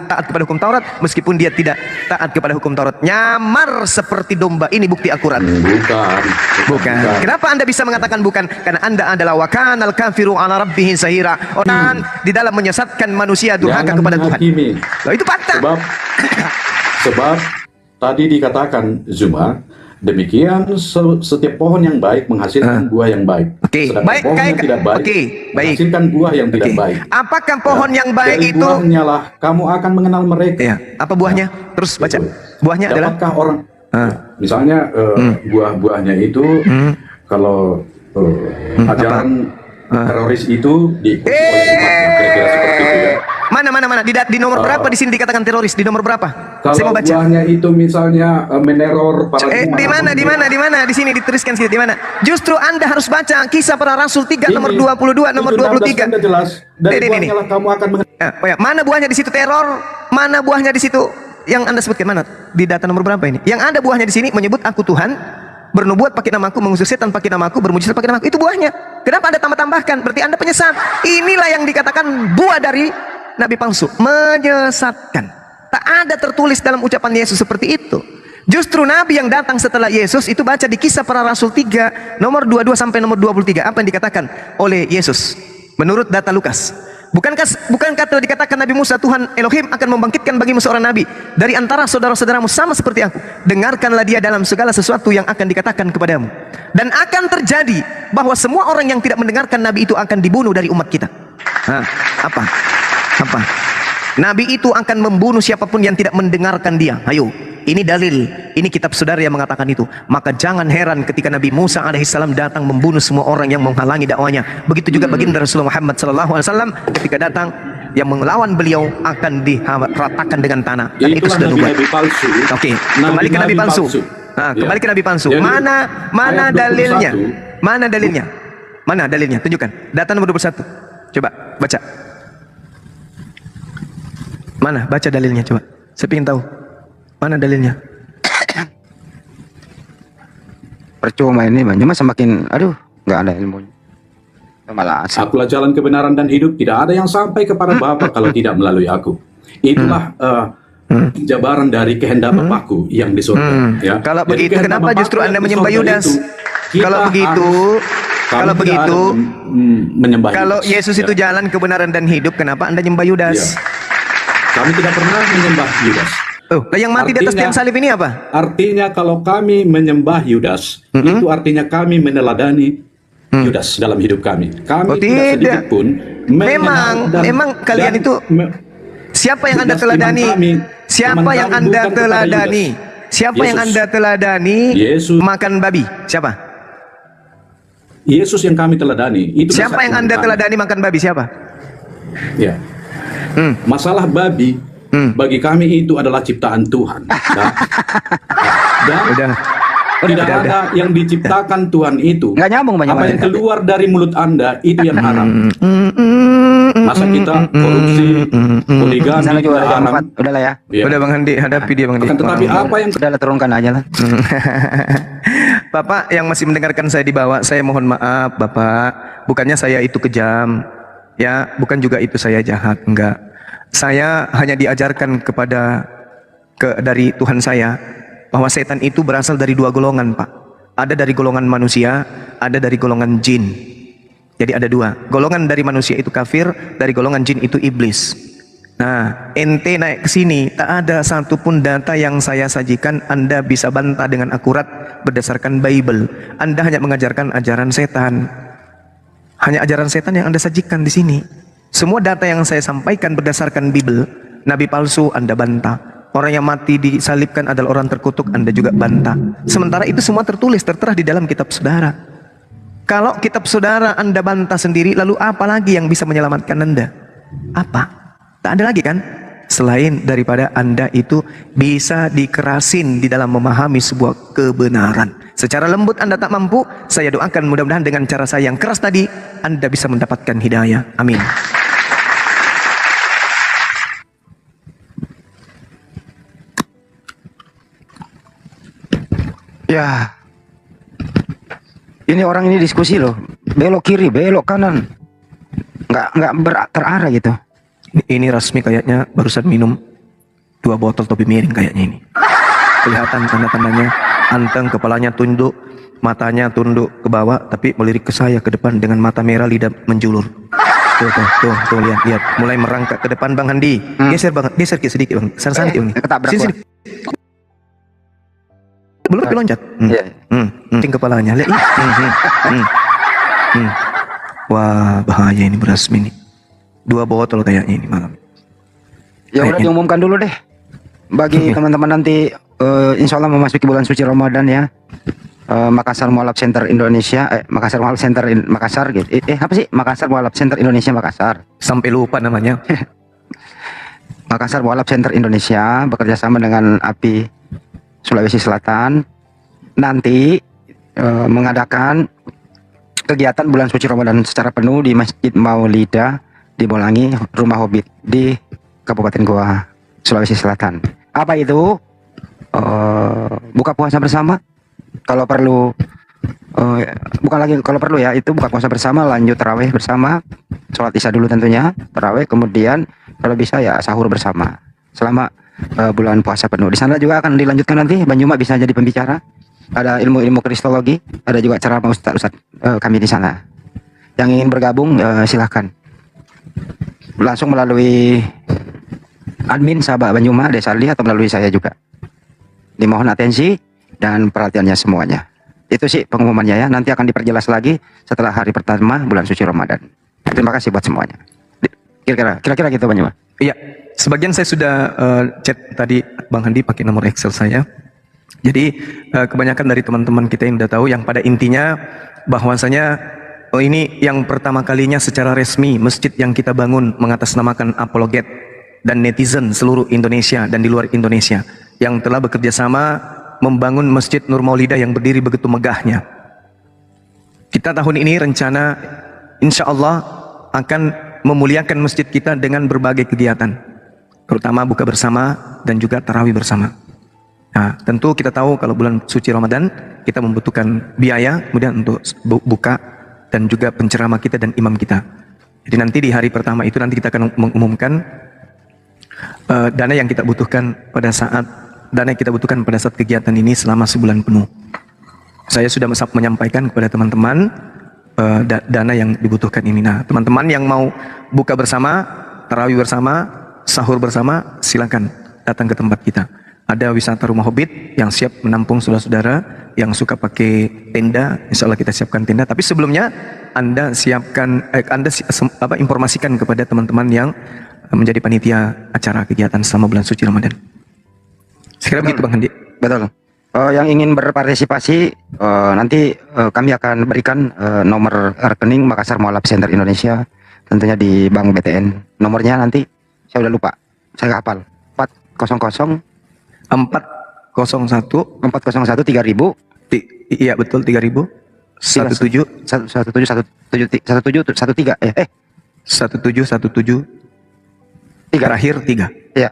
taat kepada hukum Taurat, meskipun dia tidak taat kepada hukum Taurat. Nyamar seperti domba. Ini bukti akurat. Bukan. Kenapa Anda bisa mengatakan bukan? Karena Anda adalah wakanal kafiru ala rabbihi sahira. Orang di dalam menyesatkan manusia durhaka kepada Tuhan. Loh, itu fakta. Sebab tadi dikatakan Zuma, demikian setiap pohon yang baik menghasilkan buah yang baik. Sedangkan Baik, pohon yang tidak baik menghasilkan buah yang tidak baik. Apakah pohon yang baik Dari itu? buahnya lah kamu akan mengenal mereka. Ya, apa buahnya? Terus baca. Buahnya adalah Dapatkah orang misalnya buah-buahnya itu kalau ajaran teroris itu diikuti oleh umatnya, kira-kira seperti itu ya. Mana di nomor berapa di sini dikatakan teroris? Di nomor berapa? Saya Kalau mau baca. buahnya itu misalnya meneror para Di mana? Di sini dituliskan sini di mana? Justru Anda harus baca Kisah Para Rasul 3 nomor 22 nomor 23. Sudah jelas. Dari buahnya lah kamu akan mengenal. Mana buahnya di situ teror? Mana buahnya di situ yang Anda sebutkan? Mana? Di data nomor berapa ini? Yang ada buahnya di sini menyebut aku Tuhan, bernubuat pakai namaku, mengusir setan pakai namaku, bermujizat pakai namaku. Itu buahnya. Kenapa Anda tambah-tambahkan? Berarti Anda penyesat. Inilah yang dikatakan buah dari nabi palsu, menyesatkan. Tak ada tertulis dalam ucapan Yesus seperti itu. Justru nabi yang datang setelah Yesus itu, baca di Kisah Para Rasul 3 nomor 22 sampai nomor 23. Apa yang dikatakan oleh Yesus menurut data Lukas? Bukankah telah dikatakan Nabi Musa, Tuhan Elohim akan membangkitkan bagimu seorang nabi dari antara saudara-saudaramu sama seperti aku. Dengarkanlah dia dalam segala sesuatu yang akan dikatakan kepadamu. Dan akan terjadi bahwa semua orang yang tidak mendengarkan nabi itu akan dibunuh dari umat kita. Apa? Nabi itu akan membunuh siapapun yang tidak mendengarkan dia. Ayo, ini dalil, ini kitab saudara yang mengatakan itu. Maka jangan heran ketika Nabi Musa alaihissalam datang membunuh semua orang yang menghalangi dakwanya. Begitu juga baginda Rasulullah Muhammad SAW ketika datang, yang melawan beliau akan diratakan dengan tanah. Dan itu sudah nabi palsu. Oke, kembali ke nabi palsu. Kembali ke nabi palsu. Mana dalilnya? Mana dalilnya? Mana dalilnya? Tunjukkan. Data nomor 21. Coba baca. Mana? Baca dalilnya coba. Saya ingin tahu. Mana dalilnya? Percuma ini cuma semakin nggak ada ilmunya. Malah asal. Akulah jalan kebenaran dan hidup, tidak ada yang sampai kepada Bapa kalau tidak melalui aku. Itulah jabaran dari kehendak Bapakku yang di surga. Ya. Kalau Jadi begitu, kehendak kenapa Bapakku justru yang Anda di menyembah surga Yudas? itu, Kalau begitu, menyembah kalau Yudas. Yesus itu jalan kebenaran dan hidup, kenapa Anda menyembah Yudas? Ya. Kami tidak pernah menyembah Yudas. Yang mati di atas tiang salib ini apa? Artinya kalau kami menyembah Yudas, itu artinya kami meneladani Yudas dalam hidup kami. Kami tidak sedikit pun memang kalian itu siapa yang Anda teladani? Siapa yang Anda teladani? Siapa yang Anda teladani? Yesus. Makan babi. Siapa? Yesus yang kami teladani. Itu siapa yang Anda teladani makan babi? Siapa? Ya. Masalah babi Bagi kami itu adalah ciptaan Tuhan. Dan Udah. tidak Udah. ada yang diciptakan Tuhan itu. Nggak nyambung Bang Apa Nyuma. yang keluar dari mulut Anda itu yang haram. Masa kita korupsi, poligami, Sana juga ada jam haram. 4. Udahlah ya. Ya. Udah Bang Handi, hadapi dia Bang Handi. Akan tetapi apa yang Udahlah turunkan aja lah. Bapak yang masih mendengarkan saya di bawah, saya mohon maaf Bapak. Bukannya saya itu kejam, ya, bukan juga itu saya jahat, enggak. Saya hanya diajarkan dari Tuhan saya bahwa setan itu berasal dari dua golongan, Pak. Ada dari golongan manusia, ada dari golongan jin. Jadi ada dua. Golongan dari manusia itu kafir, dari golongan jin itu iblis. Nah, ente naik ke sini, tak ada satupun data yang saya sajikan Anda bisa bantah dengan akurat berdasarkan Bible. Anda hanya mengajarkan ajaran setan. Hanya ajaran setan yang Anda sajikan di sini. Semua data yang saya sampaikan berdasarkan Bible. Nabi palsu Anda bantah. Orang yang mati disalibkan adalah orang terkutuk, Anda juga bantah. Sementara itu semua tertulis, tertera di dalam kitab saudara. Kalau kitab saudara Anda bantah sendiri, lalu apa lagi yang bisa menyelamatkan Anda? Apa? Tak ada lagi kan? Selain daripada Anda itu bisa dikerasin di dalam memahami sebuah kebenaran. Secara lembut Anda tak mampu, saya doakan mudah-mudahan dengan cara saya yang keras tadi, Anda bisa mendapatkan hidayah. Amin. Ya. Ini orang ini diskusi loh. Belok kiri, belok kanan. Nggak terarah gitu. Ini Rasmi kayaknya barusan minum 2 botol topi miring kayaknya ini. Kelihatan tanda-tandanya anteng, kepalanya tunduk, matanya tunduk ke bawah, tapi melirik ke saya ke depan dengan mata merah, lidah menjulur. Tuh, lihat, mulai merangkak ke depan Bang Handi. Geser sedikit Bang, sana Bang. Ketabrak Sini. Belum loncat. Iya. Ting kepalanya, lihat. Wah, bahaya ini Rasmi nih. 2 botol kayaknya ini malam. Ya udah Kayaknya. diumumkan dulu deh. Bagi teman-teman nanti insya Allah memasuki bulan suci Ramadan ya. Makassar Mualaf Center Indonesia, Makassar Mualaf Center Makassar gitu. Apa sih? Makassar Mualaf Center Indonesia Makassar. Sampai lupa namanya. Makassar Mualaf Center Indonesia bekerja sama dengan API Sulawesi Selatan nanti mengadakan kegiatan bulan suci Ramadan secara penuh di Masjid Maulidah di Bolangi, Rumah Hobbit di Kabupaten Goa, Sulawesi Selatan. Apa itu? Buka puasa bersama. Kalau perlu, bukan lagi kalau perlu ya, itu buka puasa bersama, lanjut tarawih bersama, sholat isya dulu tentunya, tarawih, kemudian kalau bisa ya sahur bersama selama bulan puasa penuh. Di sana juga akan dilanjutkan nanti. Bang Nyuma bisa jadi pembicara. Ada ilmu-ilmu kristologi, ada juga ceramah ustaz kami di sana. Yang ingin bergabung silahkan langsung melalui admin sahabat Bang Nyuma Desarli atau melalui saya juga. Dimohon atensi dan perhatiannya semuanya. Itu sih pengumumannya ya. Nanti akan diperjelas lagi setelah hari pertama bulan suci Ramadan. Terima kasih buat semuanya. Kira-kira gitu Bang Nyuma. Iya, sebagian saya sudah chat tadi Bang Handi pakai nomor Excel saya. Jadi kebanyakan dari teman-teman kita yang udah tahu, yang pada intinya bahwasanya ini yang pertama kalinya secara resmi masjid yang kita bangun mengatasnamakan apologet dan netizen seluruh Indonesia dan di luar Indonesia yang telah bekerja sama membangun Masjid Nur Maulidah yang berdiri begitu megahnya. Kita tahun ini rencana insya Allah akan memuliakan masjid kita dengan berbagai kegiatan, terutama buka bersama dan juga tarawih bersama. Nah, tentu kita tahu kalau bulan suci Ramadan kita membutuhkan biaya kemudian untuk buka dan juga penceramah kita dan imam kita. Jadi nanti di hari pertama itu nanti kita akan mengumumkan dana yang kita butuhkan pada saat kegiatan ini selama sebulan penuh. Saya sudah menyampaikan kepada teman-teman dana yang dibutuhkan ini. Nah, teman-teman yang mau buka bersama, tarawih bersama, sahur bersama, silakan datang ke tempat kita. Ada wisata Rumah Hobbit yang siap menampung saudara-saudara yang suka pakai tenda. Insya Allah kita siapkan tenda. Tapi sebelumnya Anda informasikan kepada teman-teman yang menjadi panitia acara kegiatan selama bulan suci Ramadan. Sekiranya begitu Bang Handi. Betul. Yang ingin berpartisipasi nanti kami akan berikan nomor rekening Makassar Mualaf Center Indonesia tentunya di Bank BTN. Nomornya nanti saya udah lupa, saya nggak hafal. 401 401 3000 iya betul 3000 17 1713 1717 tiga. terakhir 3. Ya.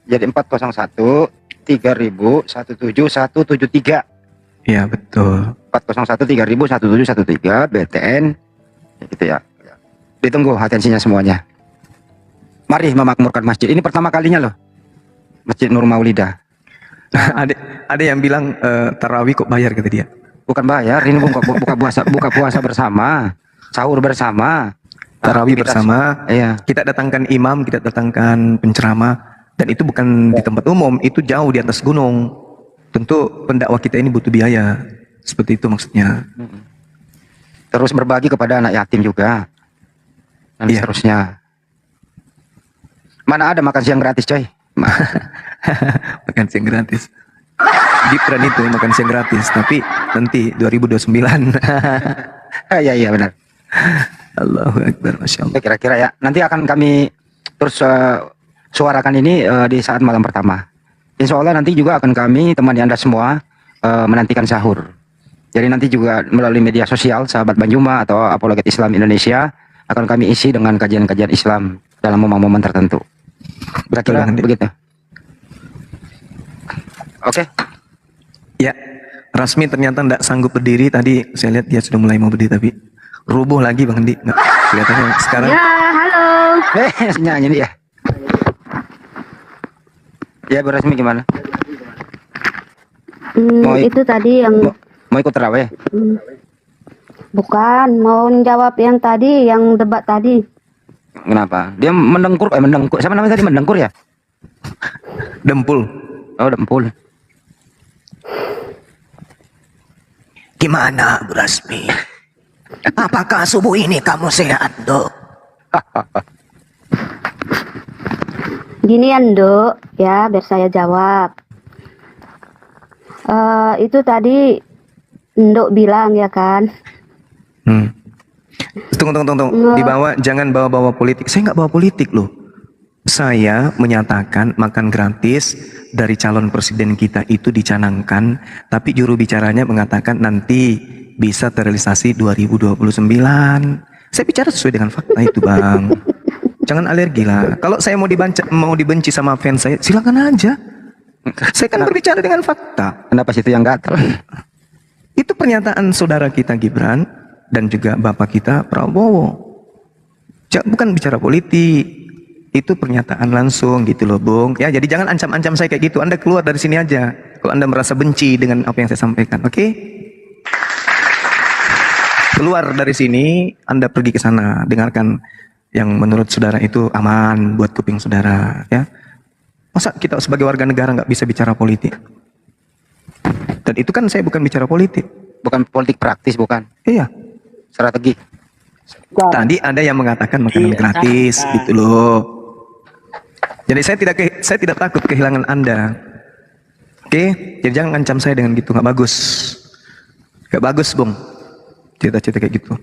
Jadi 401 3000 17173. Iya betul. 401 3000 1713 BTN gitu ya. Ditunggu atensinya semuanya. Mari memakmurkan masjid. Ini pertama kalinya loh. Masjid Nur Maulidah. ada yang bilang tarawih kok bayar kata dia. Bukan bayar, ini buka puasa bersama, sahur bersama, Tarawih aktivitas- bersama. Iya. Kita datangkan imam, kita datangkan penceramah, dan itu bukan di tempat umum, itu jauh di atas gunung. Tentu pendakwah kita ini butuh biaya. Seperti itu maksudnya. Terus berbagi kepada anak yatim juga. Dan Iya. seterusnya. Mana ada makan siang gratis, coy? Makan siang gratis. Gibran itu makan siang gratis, tapi nanti 2029. Iya benar. Allahu Akbar, Masya Allah. Ya, kira-kira ya. Nanti akan kami terus suarakan ini di saat malam pertama. Insya Allah nanti juga akan kami temani Anda semua menantikan sahur. Jadi nanti juga melalui media sosial sahabat Banjuma atau Apologet Islam Indonesia akan kami isi dengan kajian-kajian Islam dalam momen-momen tertentu. Kira-kira Betul, Bang. begitu. Oke. Ya, Rasmi ternyata tidak sanggup berdiri. Tadi saya lihat dia sudah mulai mau berdiri, tapi rubuh lagi Bang Andi. Nggak, kelihatannya sekarang. Ya, halo. Nyanyi nih ya. Ya Bu Rasmi gimana? Mau- Itu tadi yang Mau ikut terawih? bukan mau jawab yang tadi, yang debat tadi. Kenapa? Dia mendengkur, siapa namanya tadi, mendengkur ya? Dempul. Oh, dempul. Gimana Bu Rasmi? Apakah subuh ini kamu sehat, Dok? Gini ya, Nduk, ya, biar saya jawab. Itu tadi Nduk bilang ya kan. Tunggu. Jangan bawa-bawa politik. Saya nggak bawa politik loh. Saya menyatakan makan gratis dari calon presiden kita itu dicanangkan, tapi juru bicaranya mengatakan nanti bisa terrealisasi 2029. Saya bicara sesuai dengan fakta itu, Bang. Jangan alergi lah. Kalau saya mau dibenci sama fans saya, silakan aja. Saya kan berbicara dengan fakta. Kenapa situ yang gatal? Itu pernyataan saudara kita Gibran dan juga bapak kita Prabowo. Bukan bicara politik. Itu pernyataan langsung gitu loh, Bung. Ya, jadi jangan ancam-ancam saya kayak gitu. Anda keluar dari sini aja. Kalau Anda merasa benci dengan apa yang saya sampaikan, oke? Keluar dari sini, Anda pergi ke sana, dengarkan yang menurut saudara itu aman buat kuping saudara, ya. Masa kita sebagai warga negara nggak bisa bicara politik? Dan itu kan saya bukan bicara politik. Bukan politik praktis, bukan. Iya. Strategi. Tadi ada yang mengatakan makanan gratis gitu loh. Jadi saya tidak takut kehilangan Anda. Oke? Jadi jangan ancam saya dengan gitu, nggak bagus. Nggak bagus, Bung. Cerita-cerita kayak gitu.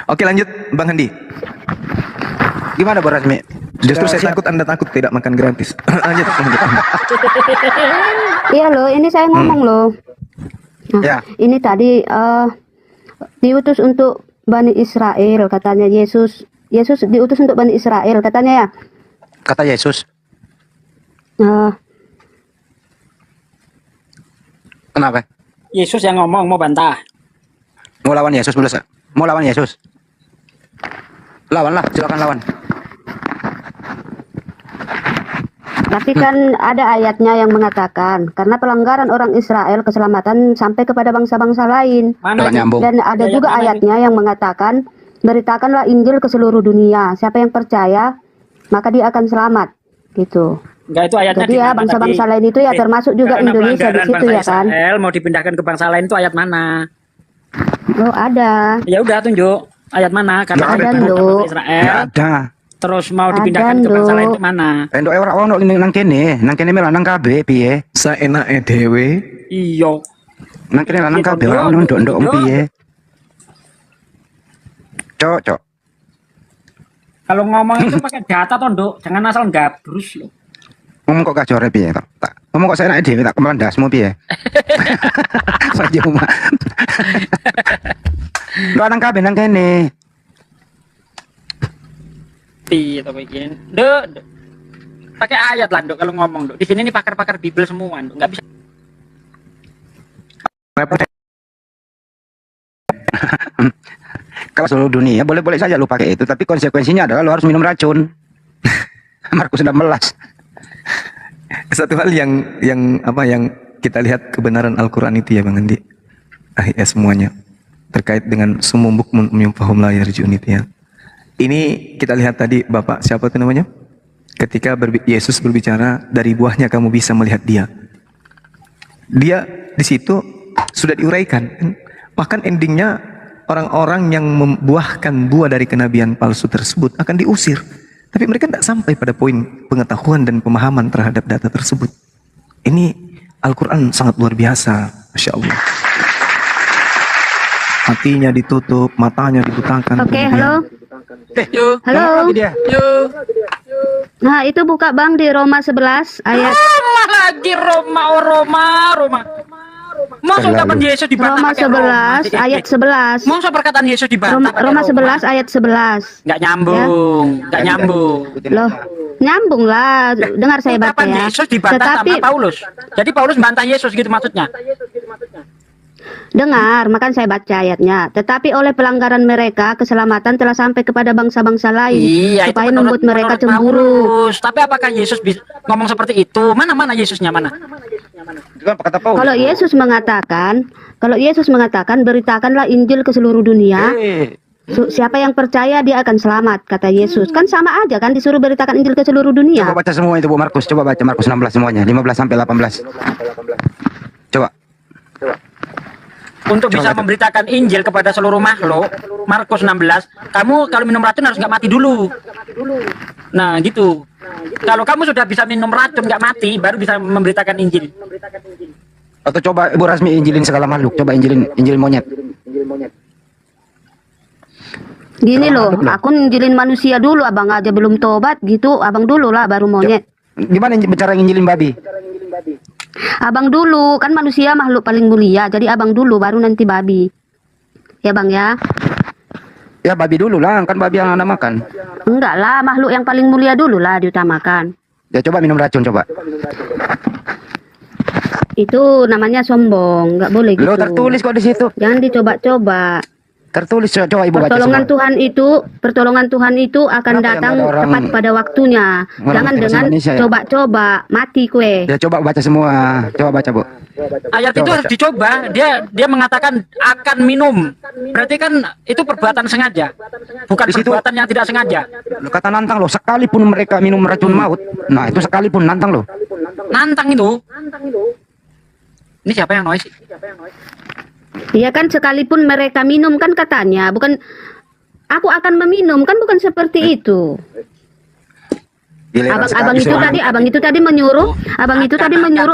Oke, lanjut Bang Handi. Gimana Bu Rasmi? Justru Sudah saya siap? takut Anda takut tidak makan gratis. Lanjut. Iya loh, ini saya ngomong loh. Nah, Ya. ini tadi diutus untuk Bani Israel, katanya Yesus diutus untuk Bani Israel, katanya ya. Kata Yesus. Kenapa? Yesus yang ngomong mau bantah. Mau lawan Yesus boleh? Mau lawan Yesus? Lawanlah, silakan lawan. Tapi kan ada ayatnya yang mengatakan karena pelanggaran orang Israel keselamatan sampai kepada bangsa-bangsa lain. Mana Nggak itu? nyambung. Dan ada Ayat juga mana ayatnya yang mengatakan beritakanlah Injil ke seluruh dunia. Siapa yang percaya maka dia akan selamat. Gitu. Enggak, itu ayatnya Jadi di ya mana bangsa-bangsa tadi? lain itu ya termasuk juga Karena Indonesia di pelanggaran situ bangsa ya kan. Israel mau dipindahkan ke bangsa lain itu ayat mana? Oh ada. Ya udah tunjuk ayat mana karena Nggak ada, pelanggaran Nduk. bangsa Israel Nggak ada. terus mau Ada, dipindahkan ke bangsa lain Nduk. itu mana? Endok orang nang kene melanang kabeh piye? Saenake dhewe. Iya. Nang kene lanang Iya, kabeh Nduk. orang ndok-ndok Nduk. piye? Cok. Kalau ngomong itu pakai data toh, Nduk. Jangan asal gabrus lo. Ngomong kok gacor piye tak? Ngomong kok saya enak dhewe tak kemelandasmu piye? Saja umah. Lu nang kabeh nang kene. Iya, to bikin. Nduk. Pakai ayat lah, Nduk, kalau ngomong, Nduk. Di sini nih pakar-pakar Bible semua, Nduk. Enggak bisa. Kalau seluruh dunia boleh-boleh saja lu pakai itu, tapi konsekuensinya adalah lu harus minum racun. Markus 16. Satu hal yang kita lihat kebenaran Al-Qur'an itu ya Bang Andi. Ya semuanya terkait dengan sumum bukmun fahum la yarji'un itu ya. Ini kita lihat tadi Bapak siapa itu namanya? Ketika Yesus berbicara, dari buahnya kamu bisa melihat dia. Dia di situ sudah diuraikan. Bahkan endingnya orang-orang yang membuahkan buah dari kenabian palsu tersebut akan diusir. Tapi mereka tidak sampai pada poin pengetahuan dan pemahaman terhadap data tersebut. Ini Al-Quran sangat luar biasa. Masya Allah. Hatinya ditutup, matanya dibutakan. Oke, halo. Yuk. Halo. Dia. Yuk. Nah, itu buka Bang di Roma 11 ayat Roma lagi, Roma. Masa ucapan Yesus dibantah Roma pakai 11 ayat 11. Masa perkataan Yesus dibantah pakai Roma 11 ayat 11. Nggak nyambung, nggak nyambung. Loh, nyambung lah. Dengar saya baca Ucapan ya. Yesus dibantah Tetapi sama Paulus. Jadi Paulus bantah Yesus gitu maksudnya. dengar, makan saya baca ayatnya. Tetapi oleh pelanggaran mereka keselamatan telah sampai kepada bangsa-bangsa lain Iya, supaya itu membuat mereka menurut cemburu. Paulus. Tapi apakah Yesus bisa ngomong seperti itu? Mana Yesusnya mana? Itu kan kata Paulus. Kalau Yesus mengatakan beritakanlah Injil ke seluruh dunia. Siapa yang percaya dia akan selamat, kata Yesus. Kan sama aja kan, disuruh beritakan Injil ke seluruh dunia. Coba baca semua itu Bu Markus, coba baca Markus 16 semuanya, 15 sampai 18. Coba. Untuk bisa memberitakan Injil kepada seluruh makhluk, Markus 16, kamu kalau minum racun harus nggak mati dulu. Nah gitu. Kalau kamu sudah bisa minum racun nggak mati, baru bisa memberitakan Injil. Atau coba Ibu Rasmi injilin segala makhluk, coba injilin monyet. Gini loh, aku injilin manusia dulu, abang aja belum tobat gitu, abang dulu lah baru monyet. Gimana bicara injilin babi? Abang dulu, kan manusia makhluk paling mulia, jadi abang dulu baru nanti babi. Ya bang ya? Ya babi dulu lah, kan babi yang Anda makan. Enggak lah, makhluk yang paling mulia dulu lah diutamakan. Ya coba minum racun coba. Itu namanya sombong, nggak boleh gitu. Lo tertulis kok di situ. Jangan dicoba-coba. Tertulis coba Ibu baca Pertolongan semua. Pertolongan Tuhan itu akan Kenapa ya datang nggak ada orang- tepat pada waktunya. orang Jangan bahasa dengan Indonesia ya? coba-coba, mati kue. Ya coba baca semua. Coba baca Bu. Ayat itu Coba harus baca. dicoba. Dia mengatakan akan minum. Berarti kan itu perbuatan sengaja, bukan Di situ- perbuatan yang tidak sengaja. Lo kata nantang lo, sekalipun mereka minum racun maut. Nah itu sekalipun nantang lo. Nantang itu. Ini siapa yang noise? Iya kan, sekalipun mereka minum kan katanya, bukan aku akan meminum kan, bukan seperti itu. Abang itu tadi menyuruh,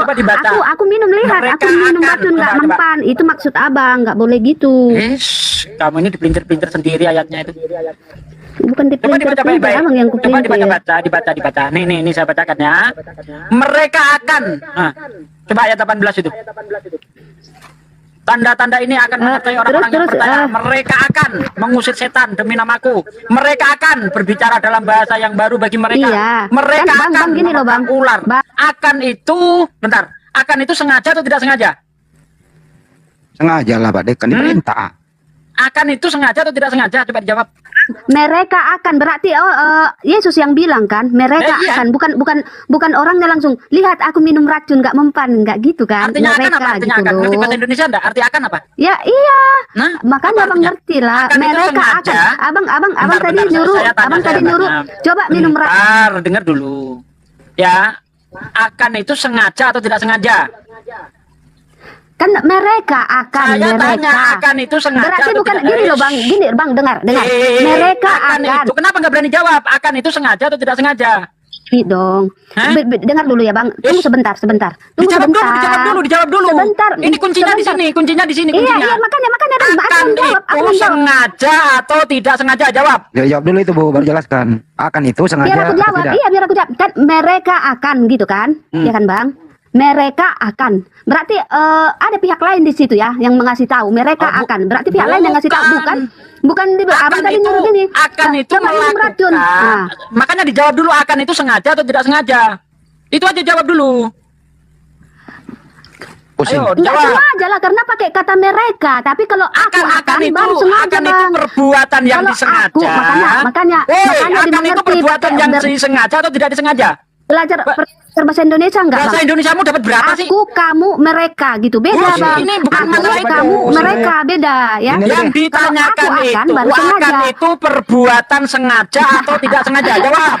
Coba dibaca. aku minum, lihat, Mereka aku minum akan. racun nggak Coba. mempan. Itu maksud abang, nggak boleh gitu. Kamu ini dipelintir-pelintir sendiri ayatnya itu. Bukan Coba dibaca dipelintir, baik-baik. abang yang Coba kupelintir. dibaca. Nih saya bacakan ya. Mereka akan. Nah, coba ayat 18 itu. Tanda-tanda ini akan menyertai orang-orang yang percaya. Mereka akan mengusir setan demi namaku. Mereka akan berbicara dalam bahasa yang baru bagi mereka. Iya. Mereka Kan, Bang, akan gini loh, Bang. ular. Bang. Akan itu, bentar. Akan itu sengaja atau tidak sengaja? Sengaja lah Pak Dek, kan diperintah. Akan itu sengaja atau tidak sengaja? Coba dijawab. Mereka akan, berarti Yesus yang bilang kan, mereka iya. akan, bukan orangnya langsung lihat aku minum racun nggak mempan, nggak gitu kan. Artinya akan Mereka apa? Artinya gitu akan. Ngerti loh. bahasa Indonesia enggak? Arti akan apa? Ya iya. Nah, Makanya apa abang artinya? ngerti lah. Akan itu Mereka sengaja. akan. Abang tadi Bentar, nyuruh, saya tanya, abang saya tadi tanya. nyuruh, coba minum racun. Bentar, dengar dulu. Ya, akan itu sengaja atau tidak sengaja? Kan mereka akan, Saya mereka. tanya, akan itu sengaja Berarti atau bukan tidak? gini loh bang, gini bang, dengar. Eh, Mereka akan akan. itu. Kenapa nggak berani jawab? Akan itu sengaja atau tidak sengaja? Ini dong. Hah? Dengar dulu ya Bang. Tunggu Yes. sebentar. Tunggu Dijawab dulu, sebentar. dijawab dulu. Sebentar. Ini kuncinya di Sebentar. sini, kuncinya di sini, Iya, kuncinya. iya, makanya dong. Aku Akan menjawab, aku itu menjawab. sengaja atau tidak sengaja, jawab. Ya, jawab dulu itu Bu, baru jelaskan. Akan itu sengaja Biar aku atau jawab. tidak? Iya, biar aku jawab. Kan mereka akan gitu kan? Ya kan Bang? Mereka akan. Berarti ada pihak lain di situ ya yang mengasih tahu. Mereka akan. Berarti pihak lain yang ngasih tahu bukan. bukan di abang Akan tadi itu, nyuruh gini. akan itu Coba minum racun. melakukan. Ah. Makanya dijawab dulu akan itu sengaja atau tidak sengaja. Itu aja jawab dulu. Pusing. Ayo, Enggak jawab. sengaja lah karena pakai kata mereka. Tapi kalau aku akan itu baru sengaja akan itu Bang. perbuatan yang Kalau disengaja. aku, makanya Woi, akan itu dimengerti perbuatan pakai yang under- disengaja atau tidak disengaja? belajar bahasa Indonesia enggak Bahasa Bang? Indonesiamu dapat berapa sih? Aku, kamu, mereka gitu beda Bullshit, Bang. ini bukan Aku, masalah itu. kamu, Bullshit. mereka beda ya. Ini Yang deh. ditanyakan Kalau aku itu baru sengaja. akan itu perbuatan sengaja atau tidak sengaja? Jawab.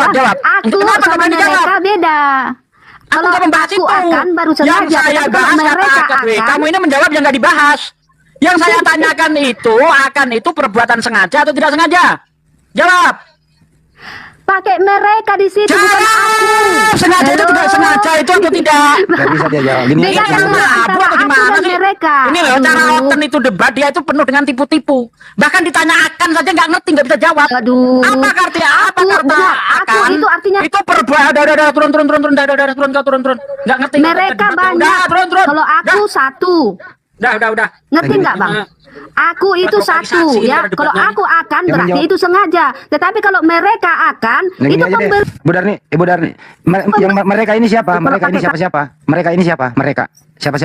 Jawab. Aku Kenapa nggak sama berani jawab? mereka beda. Aku Kalau nggak membahas aku itu. akan baru Yang sengaja. saya Tapi kalau bahas mereka kata gue, akan. kamu ini menjawab yang nggak dibahas. Yang saya tanyakan itu akan itu perbuatan sengaja atau tidak sengaja? Jawab. Pakai mereka di situ bukan aku. Sengaja itu Halo. tidak sengaja itu atau tidak? Nggak bisa dia jawab. Gini, Beda Ini kan yang antara abu atau aku gimana dan sih? mereka. Ini loh cara Aduh. Oten itu debat dia itu penuh dengan tipu-tipu. Bahkan ditanya akan saja nggak ngerti, nggak bisa jawab. Aduh. Apa artinya? Apa Aku, kata benar. Aku akan? itu artinya Itu perbuatan. Udah, turun, turun. Nggak ngerti. mereka banyak. Udah, turun. Kalau aku satu. Udah. Ngerti nggak Bang? Aku itu satu Lokalisasi ya. ini Kalau debatnya. aku akan Yang berarti menjawab. itu sengaja. Tetapi kalau mereka akan Yang itu ini aja deh. pemberi. Bu Darni, Ibu Darni. Mereka ini siapa? Mereka ini siapa? Mereka ini siapa? Mereka siapa?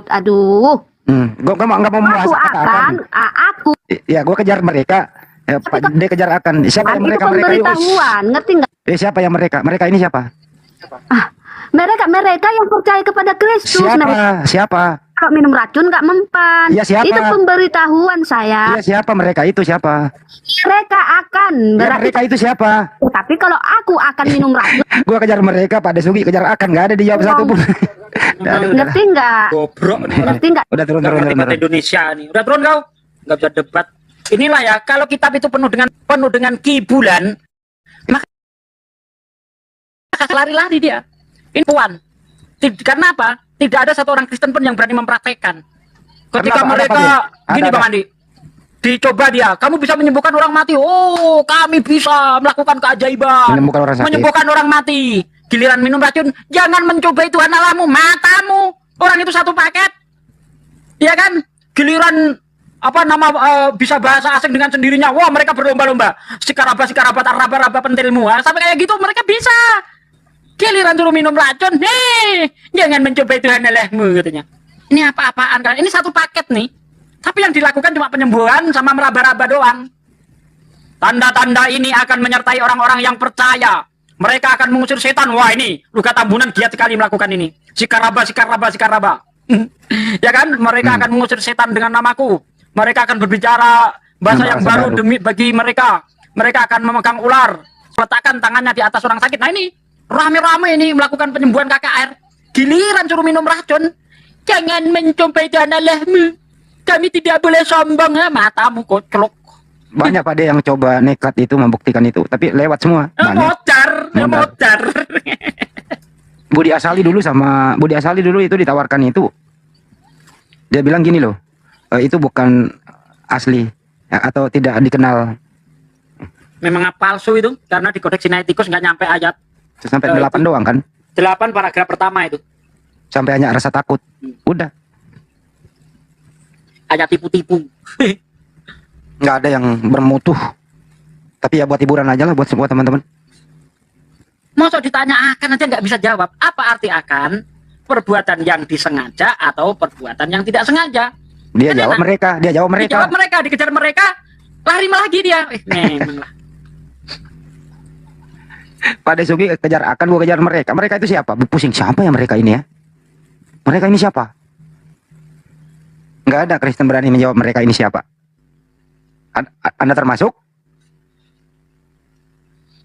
Aduh. Gua nggak mau membahas Aku kata akan. Aku. Ya, gua kejar mereka. Dia kejar akan. Siapa yang Itu mereka? pemberitahuan. Ngerti nggak? Siapa yang mereka? Mereka ini siapa? Mereka yang percaya kepada Kristus. Siapa? Kalau minum racun nggak mempan. Ya, siapa? Itu pemberitahuan saya. Iya, siapa mereka itu siapa? Mereka akan. Ya, Berarti. mereka itu siapa? Tapi kalau aku akan minum racun, Gua kejar mereka, Pak Desugi kejar akan, nggak ada dijawab satu pun. Nggak ada, udah. ngerti nggak? Gobrok nih orang. Ngerti nggak? Udah turun. Debat Indonesia nih. Udah turun kau. Nggak bisa debat. Inilah ya, kalau kitab itu penuh dengan kibulan, maka lari-lari dia. Ini puan. Karena apa? Tidak ada satu orang Kristen pun yang berani mempraktekkan. Ketika Karena apa, mereka Pak? gini Ada. Bang Andi, dicoba dia, kamu bisa menyembuhkan orang mati. Oh, kami bisa melakukan keajaiban, Menyembuhkan orang sakit. menyembuhkan orang mati. Giliran minum racun, jangan mencobai Tuhan Allahmu, matamu. Orang itu satu paket, ya kan? Giliran bisa bahasa asing dengan sendirinya. Wah, mereka berlomba-lomba. Sikaraba, raba pentilmu. Sampai kayak gitu mereka bisa. Giliran suruh minum racun, jangan mencobai Tuhan Allahmu katanya. Ini apa-apaan kan? Ini satu paket nih. Tapi yang dilakukan cuma penyembuhan sama meraba-raba doang. Tanda-tanda ini akan menyertai orang-orang yang percaya. Mereka akan mengusir setan. Wah, ini Luka Tambunan giat sekali melakukan ini. Sikaraba. Ya kan? Mereka akan mengusir setan dengan namaku. Mereka akan berbicara bahasa yang baru bagi mereka. Mereka akan memegang ular, letakkan tangannya di atas orang sakit. Nah ini rame-rame ini melakukan penyembuhan KKR. Giliran suruh minum racun, jangan mencobai Tuhan Allahmu. Kami tidak boleh sombong. Matamu koclok. Banyak Pak De yang coba nekat itu membuktikan itu, tapi lewat semua. Banyak. Modar. Budi Asali dulu itu ditawarkan itu. Dia bilang gini loh, itu bukan asli ya, atau tidak dikenal. Memang palsu itu karena di Kodeks Sinaiticus nggak nyampe ayat Sampai 8 doang kan? 8 paragraf pertama itu. Sampai hanya rasa takut. Udah. Ayat tipu-tipu. Nggak ada yang bermutu. Tapi ya buat hiburan aja lah buat semua teman-teman. Masa ditanya akan aja nggak bisa jawab. Apa arti akan? Perbuatan yang disengaja atau perbuatan yang tidak sengaja? Dia Kan jawab enak. mereka, Dijawab mereka, dikejar mereka, lari lagi dia. Memang lah. Pak Desugi kejar akan, gua kejar mereka. Mereka itu siapa? Pusing, siapa ya mereka ini ya? Mereka ini siapa? Nggak ada Kristen berani menjawab mereka ini siapa. Anda termasuk?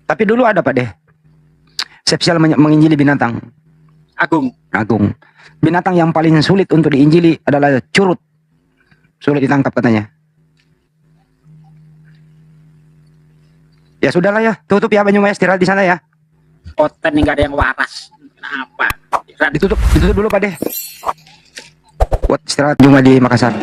Tapi dulu ada Pak De. Sepsial menginjili binatang. Agung. Binatang yang paling sulit untuk diinjili adalah curut. Sulit ditangkap katanya. Ya sudahlah ya, tutup ya Banyumas, istirahat di sana ya. Oten nggak ada yang waras. Kenapa? Ditutup dulu Pak deh. Buat istirahat Juma di Makassar.